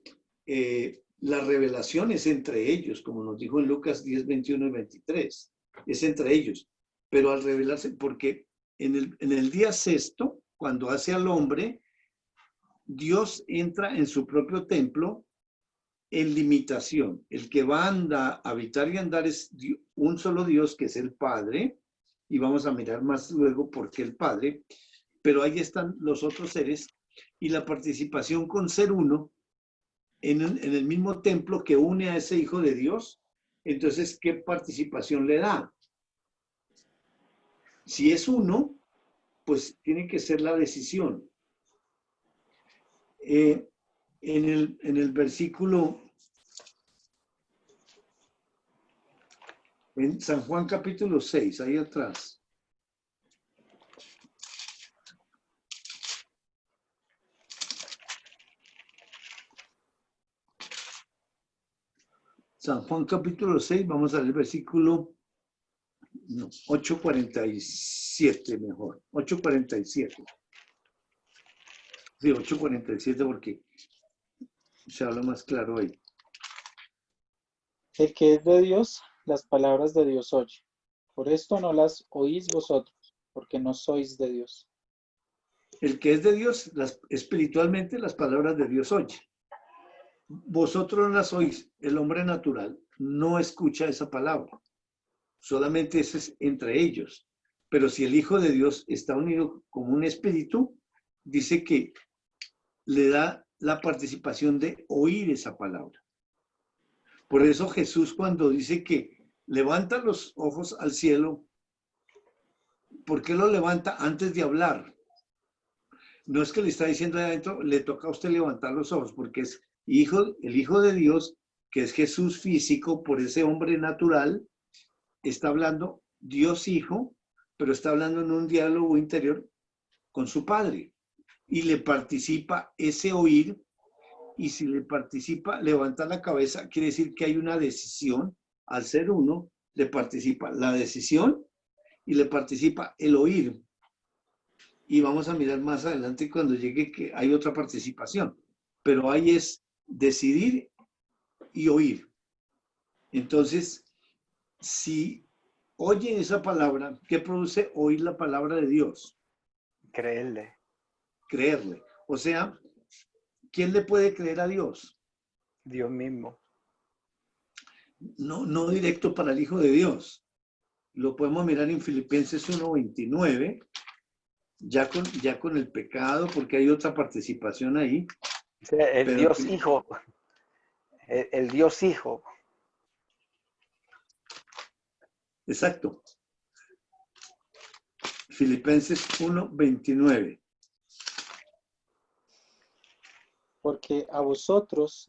la revelación es entre ellos, como nos dijo en Lucas 10, 21 y 23. Es entre ellos. Pero al revelarse, porque en el día sexto, cuando hace al hombre, Dios entra en su propio templo en limitación. El que va a habitar y andar es un solo Dios, que es el Padre, y vamos a mirar más luego por qué el Padre, pero ahí están los otros seres, y la participación con ser uno en el mismo templo que une a ese Hijo de Dios. Entonces, ¿qué participación le da? Si es uno, pues tiene que ser la decisión. En el versículo, en San Juan capítulo 6, ahí atrás. San Juan capítulo 6, vamos a leer el versículo 8:47 mejor, 8:47. Sí, 8:47 porque se habla más claro ahí. El que es de Dios, las palabras de Dios oye. Por esto no las oís vosotros, porque no sois de Dios. El que es de Dios, espiritualmente las palabras de Dios oye. Vosotros no las oís, el hombre natural no escucha esa palabra. Solamente eso es entre ellos. Pero si el Hijo de Dios está unido como un espíritu, dice que le da la participación de oír esa palabra. Por eso Jesús, cuando dice que levanta los ojos al cielo, ¿por qué lo levanta antes de hablar? No es que le está diciendo ahí adentro, le toca a usted levantar los ojos, porque es el Hijo de Dios, que es Jesús físico, por ese hombre natural, está hablando Dios Hijo, pero está hablando en un diálogo interior con su Padre. Y le participa ese oír, y si le participa levantar la cabeza, quiere decir que hay una decisión. Al ser uno, le participa la decisión y le participa el oír. y vamos a mirar más adelante cuando llegue que hay otra participación. Pero ahí es decidir y oír. Entonces, si oyen esa palabra, ¿qué produce oír la palabra de Dios? Creerle. Creerle. O sea, ¿quién le puede creer a Dios? Dios mismo. No directo para el Hijo de Dios. Lo podemos mirar en Filipenses 1:29, ya con el pecado, porque hay otra participación ahí. O sea, el Pero, Dios Hijo. El Dios Hijo. exacto. Filipenses 1:29. Porque a vosotros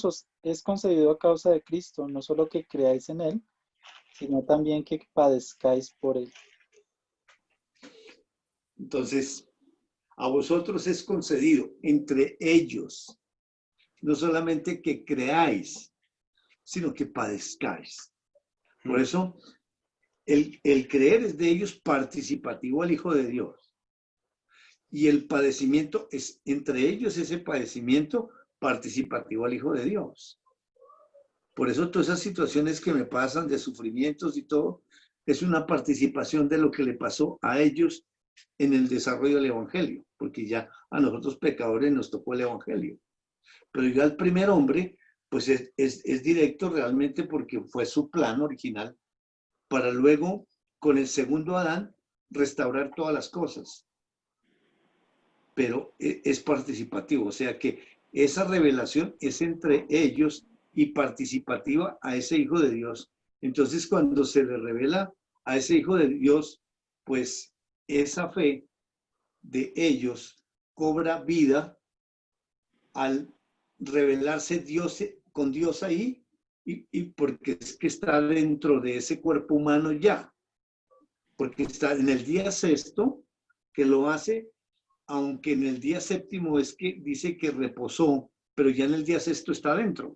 os es concedido a causa de Cristo, no solo que creáis en él, sino también que padezcáis por él. Entonces, a vosotros es concedido entre ellos, no solamente que creáis, sino que padezcáis. Por eso, el creer es de ellos participativo al Hijo de Dios. Y el padecimiento es entre ellos ese padecimiento participativo al Hijo de Dios. Por eso todas esas situaciones que me pasan de sufrimientos y todo, es una participación de lo que le pasó a ellos en el desarrollo del Evangelio, porque ya a nosotros pecadores nos tocó el Evangelio. Pero ya el primer hombre, pues es directo realmente porque fue su plan original para luego, con el segundo Adán, restaurar todas las cosas. Pero es participativo, o sea que esa revelación es entre ellos y participativa a ese Hijo de Dios. Entonces, cuando se le revela a ese Hijo de Dios, pues esa fe de ellos cobra vida al revelarse Dios con Dios ahí, y porque es que está dentro de ese cuerpo humano ya, porque está en el día sexto que lo hace, aunque en el día séptimo es que dice que reposó, pero ya en el día sexto está dentro.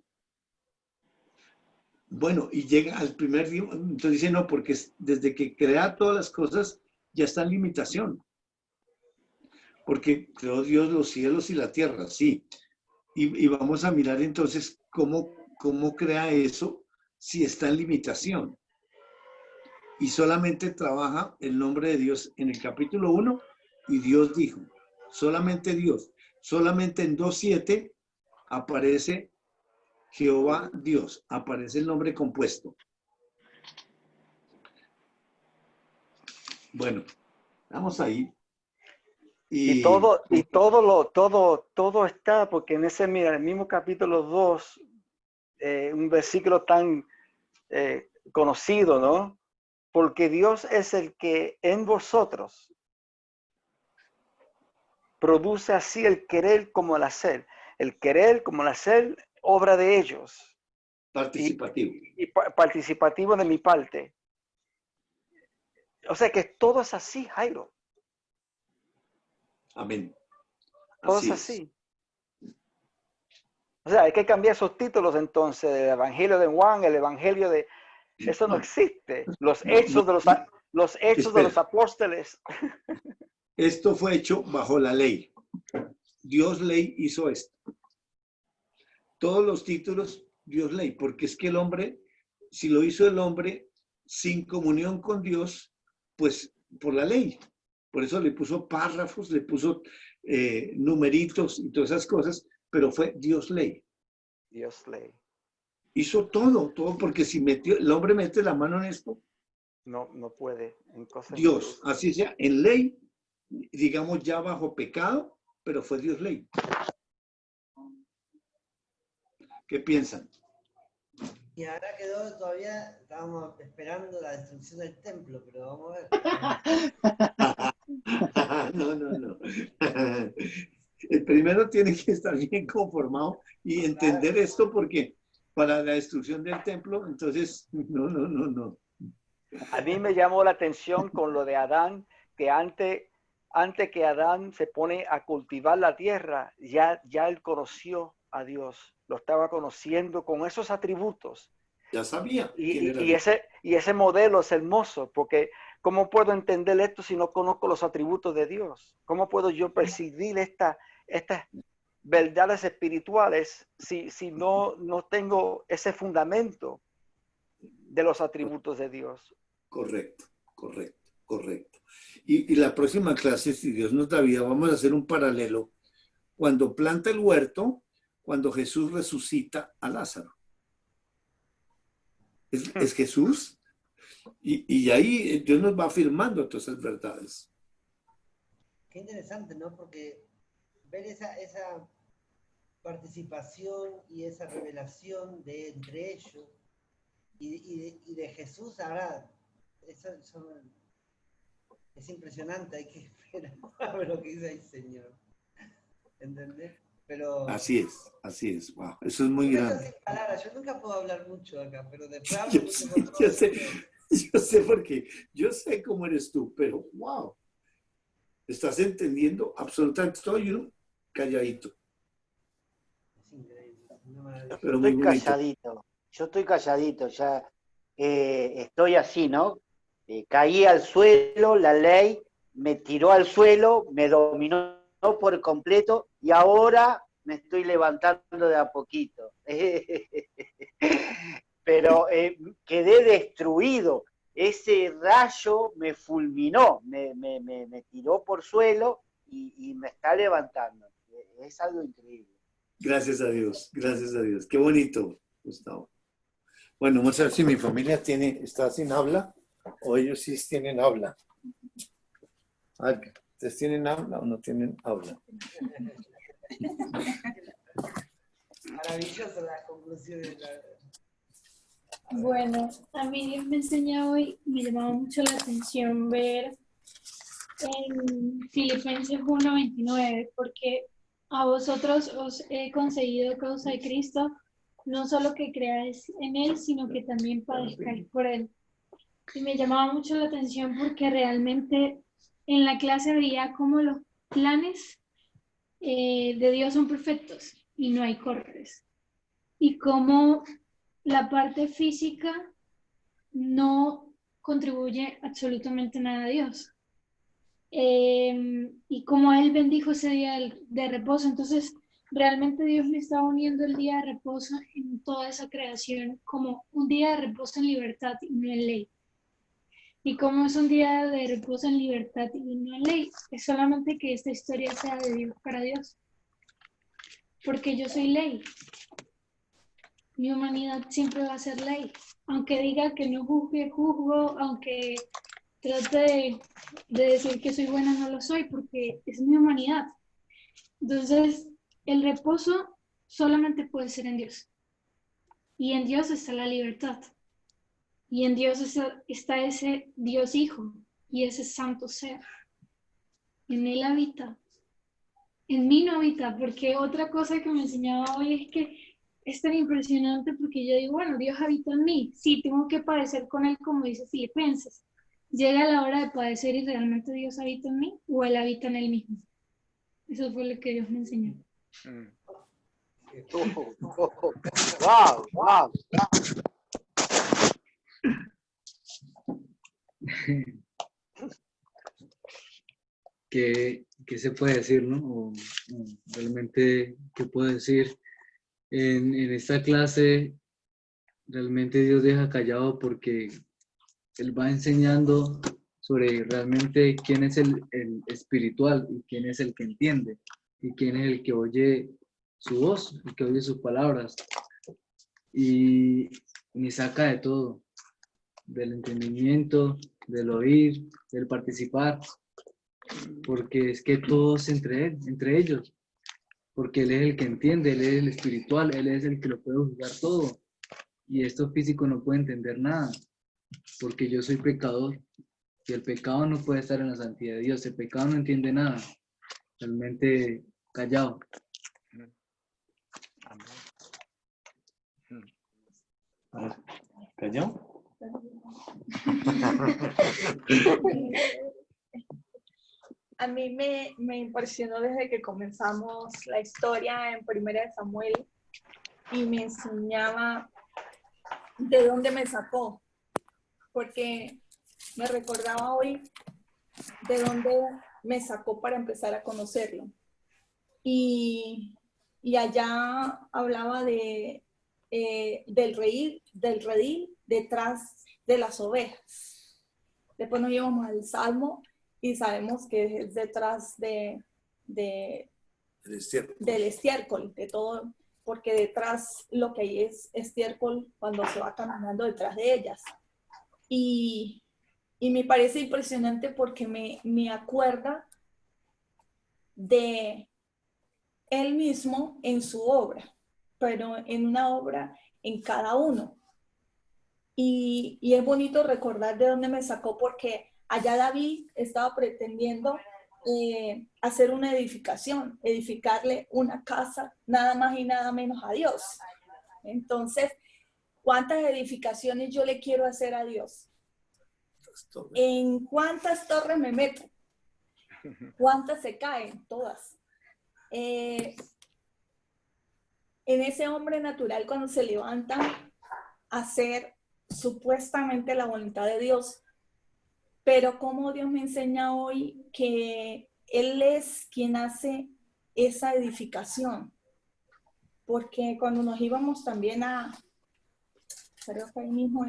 Bueno, y llega al primer día, entonces dice no, porque desde que crea todas las cosas ya está en limitación. Porque creó Dios los cielos y la tierra, sí. Y vamos a mirar entonces cómo crea eso si está en limitación. Y solamente trabaja el nombre de Dios en el capítulo 1, y Dios dijo, solamente Dios. Solamente en 2:7 aparece Jehová Dios, aparece el nombre compuesto. Bueno, vamos ahí. Y todo está, porque en ese, mira, el mismo capítulo 2, un versículo tan conocido, ¿no? Porque Dios es el que en vosotros produce así el querer como el hacer. El querer como el hacer, obra de ellos. Participativo. Y participativo de mi parte. O sea que todo es así, Jairo. Amén. Todo es así. O sea, hay que cambiar esos títulos entonces, del Evangelio de Juan, el Evangelio de... Eso no existe. Los hechos de los apóstoles. Esto fue hecho bajo la ley. Dios ley hizo esto. Todos los títulos, Dios ley, porque es que el hombre, si lo hizo el hombre sin comunión con Dios, pues por la ley. Por eso le puso párrafos, le puso numeritos y todas esas cosas, pero fue Dios ley. Dios ley. Hizo todo porque si el hombre mete la mano en esto, no puede. En cosas Dios, así sea, en ley, digamos ya bajo pecado, pero fue Dios ley. ¿Qué piensan? Y ahora quedó todavía, estábamos esperando la destrucción del templo, pero vamos a ver. No. El primero tiene que estar bien conformado y entender esto, porque para la destrucción del templo, entonces, no. A mí me llamó la atención con lo de Adán, que antes que Adán se pone a cultivar la tierra, ya él conoció a Dios, lo estaba conociendo con esos atributos. Ya sabía. Y ese modelo es hermoso, porque ¿Cómo puedo entender esto si no conozco los atributos de Dios? ¿Cómo puedo yo percibir estas verdades espirituales si no tengo ese fundamento de los atributos de Dios? Correcto, correcto, correcto. Y la próxima clase, si Dios nos da vida, vamos a hacer un paralelo. Cuando planta el huerto, cuando Jesús resucita a Lázaro. Es Jesús. Y ahí Dios nos va afirmando todas esas verdades. Qué interesante, ¿no? Porque ver esa participación y esa revelación de entre ellos y de Jesús ahora, eso es impresionante, hay que esperar a ver lo que dice el Señor. ¿Entendés? Pero Así es. Wow, eso es muy yo me quedo grande. sin palabras, yo nunca puedo hablar mucho acá, pero después hablo Yo mucho sé, con yo todos. sé, yo sé porque yo sé cómo eres tú, pero wow, estás entendiendo absolutamente todo y uno calladito, Es increíble, es una maravilla. pero muy bonito. Yo estoy calladito, ya estoy así, ¿no? Caí al suelo, la ley me tiró al suelo, me dominó por completo y ahora me estoy levantando de a poquito. Pero quedé destruido. Ese rayo me fulminó, me tiró por suelo y me está levantando. Es algo increíble. Gracias a Dios, gracias a Dios. Qué bonito, Gustavo. Bueno, vamos a ver si mi familia está sin habla o ellos sí tienen habla. ¿Ustedes tienen habla o no tienen habla? Maravillosa la conclusión de la... Bueno, a mí Dios me enseña hoy, me llamaba mucho la atención ver en Filipenses 1:29, porque a vosotros os he concedido a causa de Cristo, no solo que creáis en Él, sino que también padezcáis por Él. Y me llamaba mucho la atención porque realmente en la clase veía cómo los planes de Dios son perfectos y no hay cortes. Y cómo la parte física no contribuye absolutamente nada a Dios. Y como Él bendijo ese día de reposo, entonces realmente Dios me está uniendo el día de reposo en toda esa creación como un día de reposo en libertad y no en ley. Y como es un día de reposo en libertad y no en ley, es solamente que esta historia sea de Dios para Dios. Porque yo soy ley. Mi humanidad siempre va a ser ley. Aunque diga que no juzgue, juzgo, aunque trate de decir que soy buena, no lo soy, porque es mi humanidad. Entonces, el reposo solamente puede ser en Dios. Y en Dios está la libertad. Y en Dios está ese Dios Hijo y ese santo ser. En Él habita. En mí no habita, porque otra cosa que me enseñaba hoy es que es tan impresionante porque yo digo, bueno, Dios habita en mí. Sí, tengo que padecer con Él, como dice Filipenses. ¿Llega la hora de padecer y realmente Dios habita en mí o Él habita en Él mismo? Eso fue lo que Dios me enseñó. Wow, wow. ¿Qué se puede decir, no? O realmente, ¿qué puedo decir? En esta clase, realmente Dios deja callado porque Él va enseñando sobre realmente quién es el espiritual y quién es el que entiende y quién es el que oye su voz, el que oye sus palabras. Y me saca de todo, del entendimiento, del oír, del participar, porque es que todos entre ellos, porque Él es el que entiende, Él es el espiritual, Él es el que lo puede juzgar todo, y esto físico no puede entender nada, porque yo soy pecador, y el pecado no puede estar en la santidad de Dios, el pecado no entiende nada, realmente callado. ¿Callado? A mí me impresionó desde que comenzamos la historia en 1 Samuel y me enseñaba de dónde me sacó, porque me recordaba hoy de dónde me sacó para empezar a conocerlo. Y allá hablaba del redil detrás de las ovejas. Después nos íbamos al Salmo y sabemos que es detrás del estiércol, de todo, porque detrás lo que hay es estiércol cuando se va caminando detrás de ellas. Y me parece impresionante porque me acuerda de él mismo en su obra, pero en una obra en cada uno. Y es bonito recordar de dónde me sacó, porque allá David estaba pretendiendo hacer una edificación, edificarle una casa, nada más y nada menos a Dios. Entonces, ¿cuántas edificaciones yo le quiero hacer a Dios? ¿En cuántas torres me meto? ¿Cuántas se caen? Todas. En ese hombre natural, cuando se levanta a hacer supuestamente la voluntad de Dios, pero como Dios me enseña hoy que Él es quien hace esa edificación, porque cuando nos íbamos también creo que ahí mismo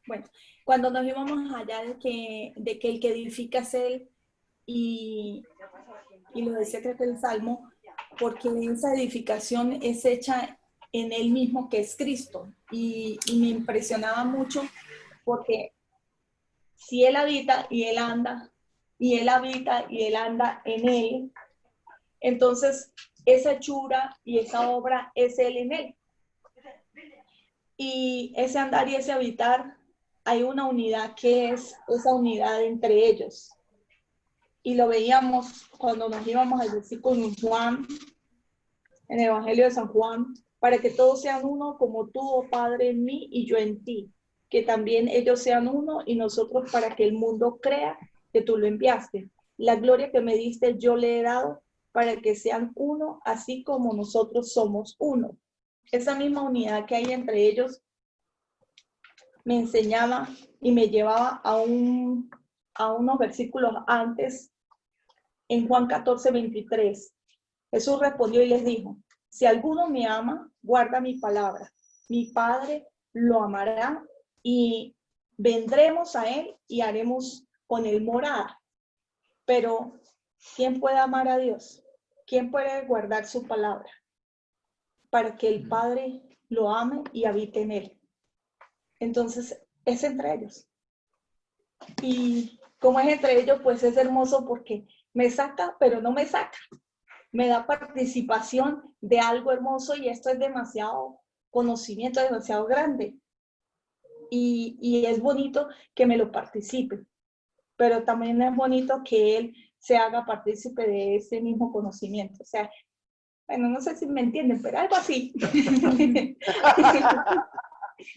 bueno, cuando nos íbamos allá de que el que edifica es Él, y lo decía creo que el Salmo, porque esa edificación es hecha en Él mismo, que es Cristo, y me impresionaba mucho, porque si Él habita y Él anda, y Él habita y Él anda en Él, entonces esa hechura y esa obra es Él en Él. Y ese andar y ese habitar, hay una unidad que es esa unidad entre ellos. Y lo veíamos cuando nos íbamos al versículo en Juan, en el Evangelio de San Juan, para que todos sean uno como tú, oh Padre, en mí y yo en ti. Que también ellos sean uno y nosotros, para que el mundo crea que tú lo enviaste. La gloria que me diste yo le he dado, para que sean uno, así como nosotros somos uno. Esa misma unidad que hay entre ellos me enseñaba y me llevaba a unos versículos antes, en Juan 14:23. Jesús respondió y les dijo: si alguno me ama, guarda mi palabra. Mi Padre lo amará y vendremos a él y haremos con él morada. Pero ¿quién puede amar a Dios? ¿Quién puede guardar su palabra? Para que el Padre lo ame y habite en él. Entonces, es entre ellos. Y como es entre ellos, pues es hermoso, porque me saca, pero no me saca. Me da participación de algo hermoso, y esto es demasiado conocimiento, demasiado grande. Y es bonito que me lo participe, pero también es bonito que él se haga partícipe de ese mismo conocimiento. O sea, bueno, no sé si me entienden, pero algo así.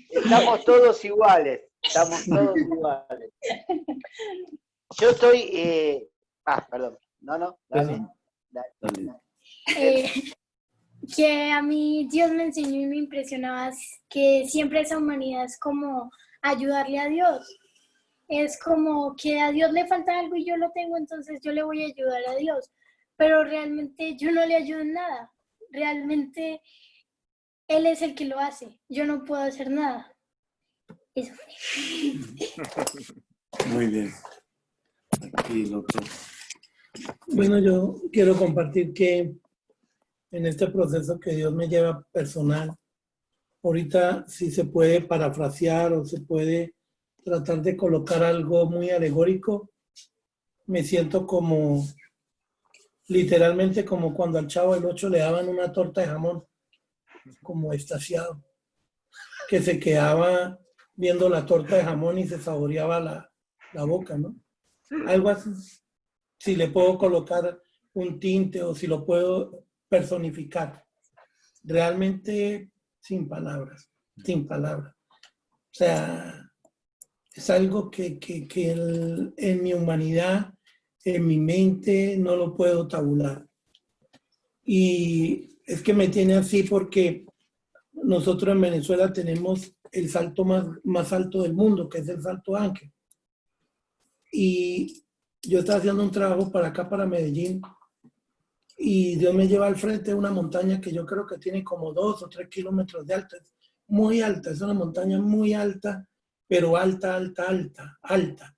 Estamos todos iguales, estamos todos iguales. Yo estoy... perdón. No, dale. Que a mí Dios me enseñó y me impresionaba que siempre esa humanidad es como ayudarle a Dios. Es como que a Dios le falta algo y yo lo tengo, entonces yo le voy a ayudar a Dios. Pero realmente yo no le ayudo en nada. Realmente Él es el que lo hace. Yo no puedo hacer nada. Eso. Muy bien. Aquí el otro. Bueno, yo quiero compartir que en este proceso que Dios me lleva personal, ahorita si se puede parafrasear o se puede tratar de colocar algo muy alegórico, me siento como, literalmente como cuando al Chavo del Ocho le daban una torta de jamón, como extasiado, que se quedaba viendo la torta de jamón y se saboreaba la boca, ¿no? Algo así. Si le puedo colocar un tinte o si lo puedo personificar. Realmente sin palabras. O sea, es algo que en mi humanidad, en mi mente, no lo puedo tabular. Y es que me tiene así porque nosotros en Venezuela tenemos el salto más alto del mundo, que es el Salto Ángel. Y yo estaba haciendo un trabajo para acá, para Medellín, y Dios me lleva al frente de una montaña que yo creo que tiene como 2 o 3 kilómetros de alta. Es muy alta, es una montaña muy alta, pero alta, alta, alta, alta.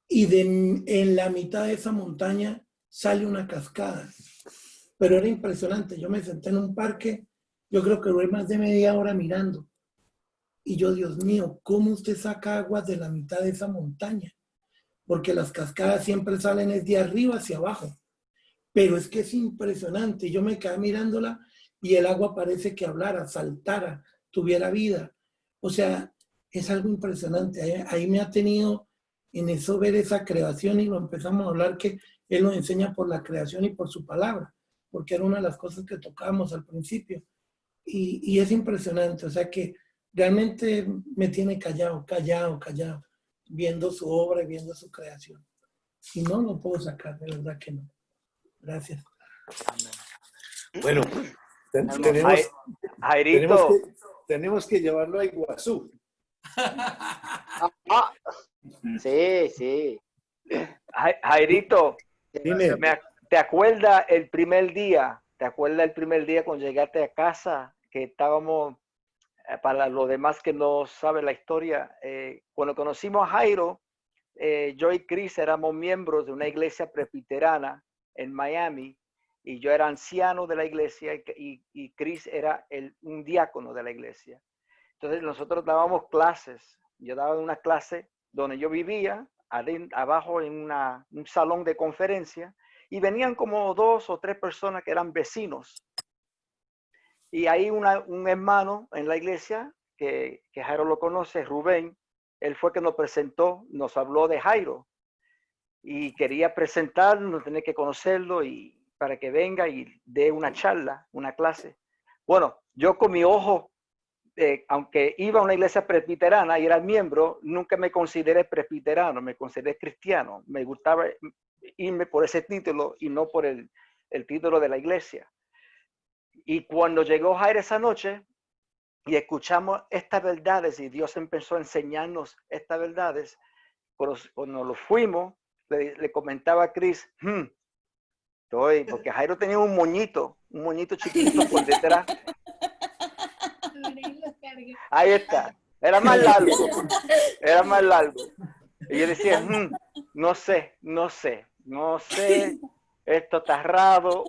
Y en la mitad de esa montaña sale una cascada. Pero era impresionante. Yo me senté en un parque, yo creo que duré más de media hora mirando. Y yo, Dios mío, ¿cómo usted saca aguas de la mitad de esa montaña? Porque las cascadas siempre salen desde arriba hacia abajo. Pero es que es impresionante. Yo me quedé mirándola y el agua parece que hablara, saltara, tuviera vida. O sea, es algo impresionante. Ahí me ha tenido en eso ver esa creación y lo empezamos a hablar que Él nos enseña por la creación y por su palabra, porque era una de las cosas que tocábamos al principio. Y es impresionante. O sea que realmente me tiene callado, viendo su obra y viendo su creación. Y no lo puedo sacar, de verdad que no. Gracias. Bueno, Jairito. tenemos que llevarlo a Iguazú. Sí, sí. Jairito, Dime. ¿te acuerdas el primer día? ¿Te acuerdas el primer día cuando llegaste a casa? Que estábamos, para los demás que no saben la historia, cuando conocimos a Jairo, yo y Chris éramos miembros de una iglesia presbiterana en Miami, y yo era anciano de la iglesia y Chris era un diácono de la iglesia. Entonces nosotros dábamos clases. Yo daba una clase donde yo vivía, abajo en un salón de conferencia, y venían como 2 o 3 personas que eran vecinos. Y ahí un hermano en la iglesia, que Jairo lo conoce, Rubén, él fue que nos presentó, nos habló de Jairo. Y quería presentarnos, tenía que conocerlo y para que venga y dé una charla, una clase. Bueno, yo con mi ojo, aunque iba a una iglesia presbiterana y era miembro, nunca me consideré presbiterano, me consideré cristiano. Me gustaba irme por ese título y no por el título de la iglesia. Y cuando llegó Jairo esa noche y escuchamos estas verdades y Dios empezó a enseñarnos estas verdades, cuando lo fuimos, le comentaba a Chris, porque Jairo tenía un moñito chiquitito por detrás. Ahí está, era más largo. Y yo decía, no sé, esto está raro,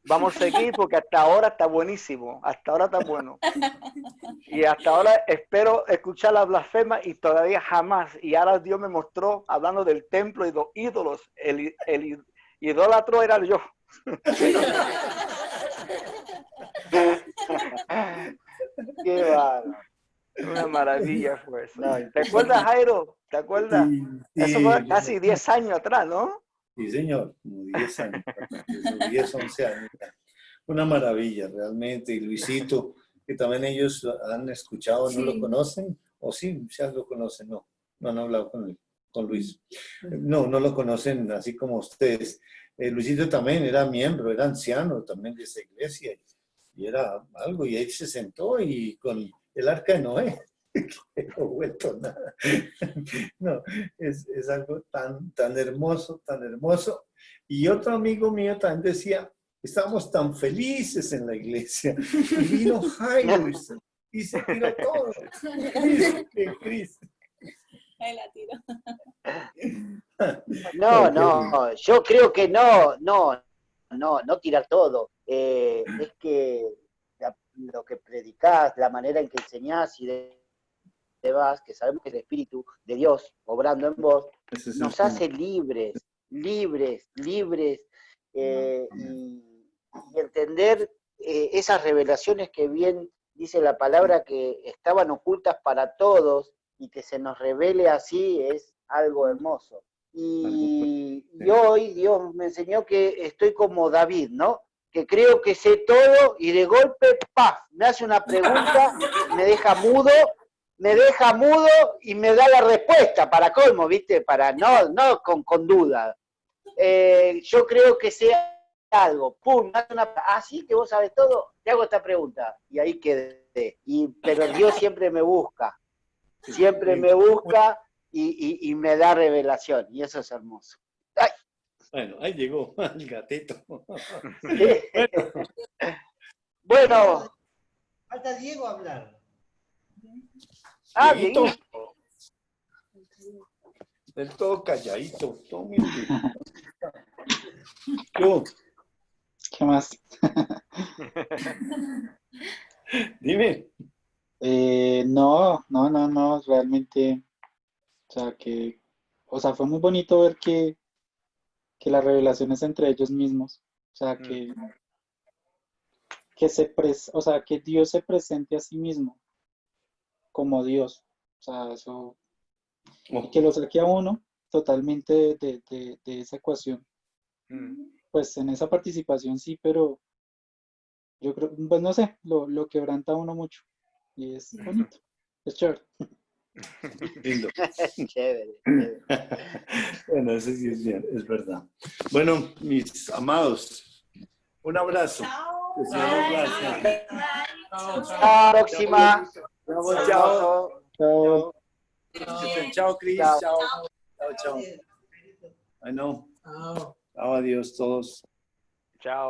vamos a seguir porque hasta ahora está buenísimo, hasta ahora está bueno. Y hasta ahora espero escuchar la blasfema y todavía jamás. Y ahora Dios me mostró hablando del templo y los ídolos. El idólatro era yo. Qué bárbaro. Una maravilla fue eso. ¿Te acuerdas, Jairo? ¿Te acuerdas? Sí, Eso fue casi 10 años atrás, ¿no? Sí, señor, como 10 años, 10, 11 años. Una maravilla, realmente. Y Luisito, que también ellos han escuchado, ¿no lo conocen? ¿O sí, ya lo conocen? No han hablado con Luis. No lo conocen así como ustedes. Luisito también era miembro, era anciano también de esa iglesia. Y era algo, y ahí se sentó y con el arca de Noé. Que no ha vuelto nada. No, es algo tan hermoso, tan hermoso. Y otro amigo mío también decía, estábamos tan felices en la iglesia. Y vino Jairo y se tiró todo. Cris. Ahí la tiro. No, yo creo que no tirar todo. Es que lo que predicás, la manera en que enseñás y demás, que sabemos que es el Espíritu de Dios obrando en vos, nos hace libres, y entender esas revelaciones que bien dice la palabra que estaban ocultas para todos y que se nos revele así es algo hermoso. Y hoy Dios me enseñó que estoy como David, ¿no? Que creo que sé todo y de golpe, ¡paf!, me hace una pregunta, me deja mudo y me da la respuesta, para colmo, ¿viste? Para no con duda. Yo creo que sé algo, pum, me hace una, así que vos sabés todo, te hago esta pregunta, y ahí quedé. pero Dios siempre me busca. Siempre me busca y me da revelación. Y eso es hermoso. ¡Ay! Bueno, ahí llegó el gatito. Bueno. Falta Diego hablar. Ah, Dieguito. Dieguito. Del todo calladito, todo humilde. Yo, ¿Qué más? dime. No, realmente, o sea, fue muy bonito ver que las revelaciones entre ellos mismos, o sea, o sea, que Dios se presente a sí mismo como Dios, o sea, eso, y que lo saque a uno totalmente de esa ecuación. Pues en esa participación sí, pero yo creo, pues no sé, lo quebranta a uno mucho y es bonito, es chévere. Lindo. Chévere. Bueno, eso sí es verdad. Bueno, mis amados, un abrazo. Que se den gracias. Hasta la próxima. Chao, chao. Chao. Chao, Cris. Chao. Chao. Chao. Bueno, chao, adiós todos. Chao.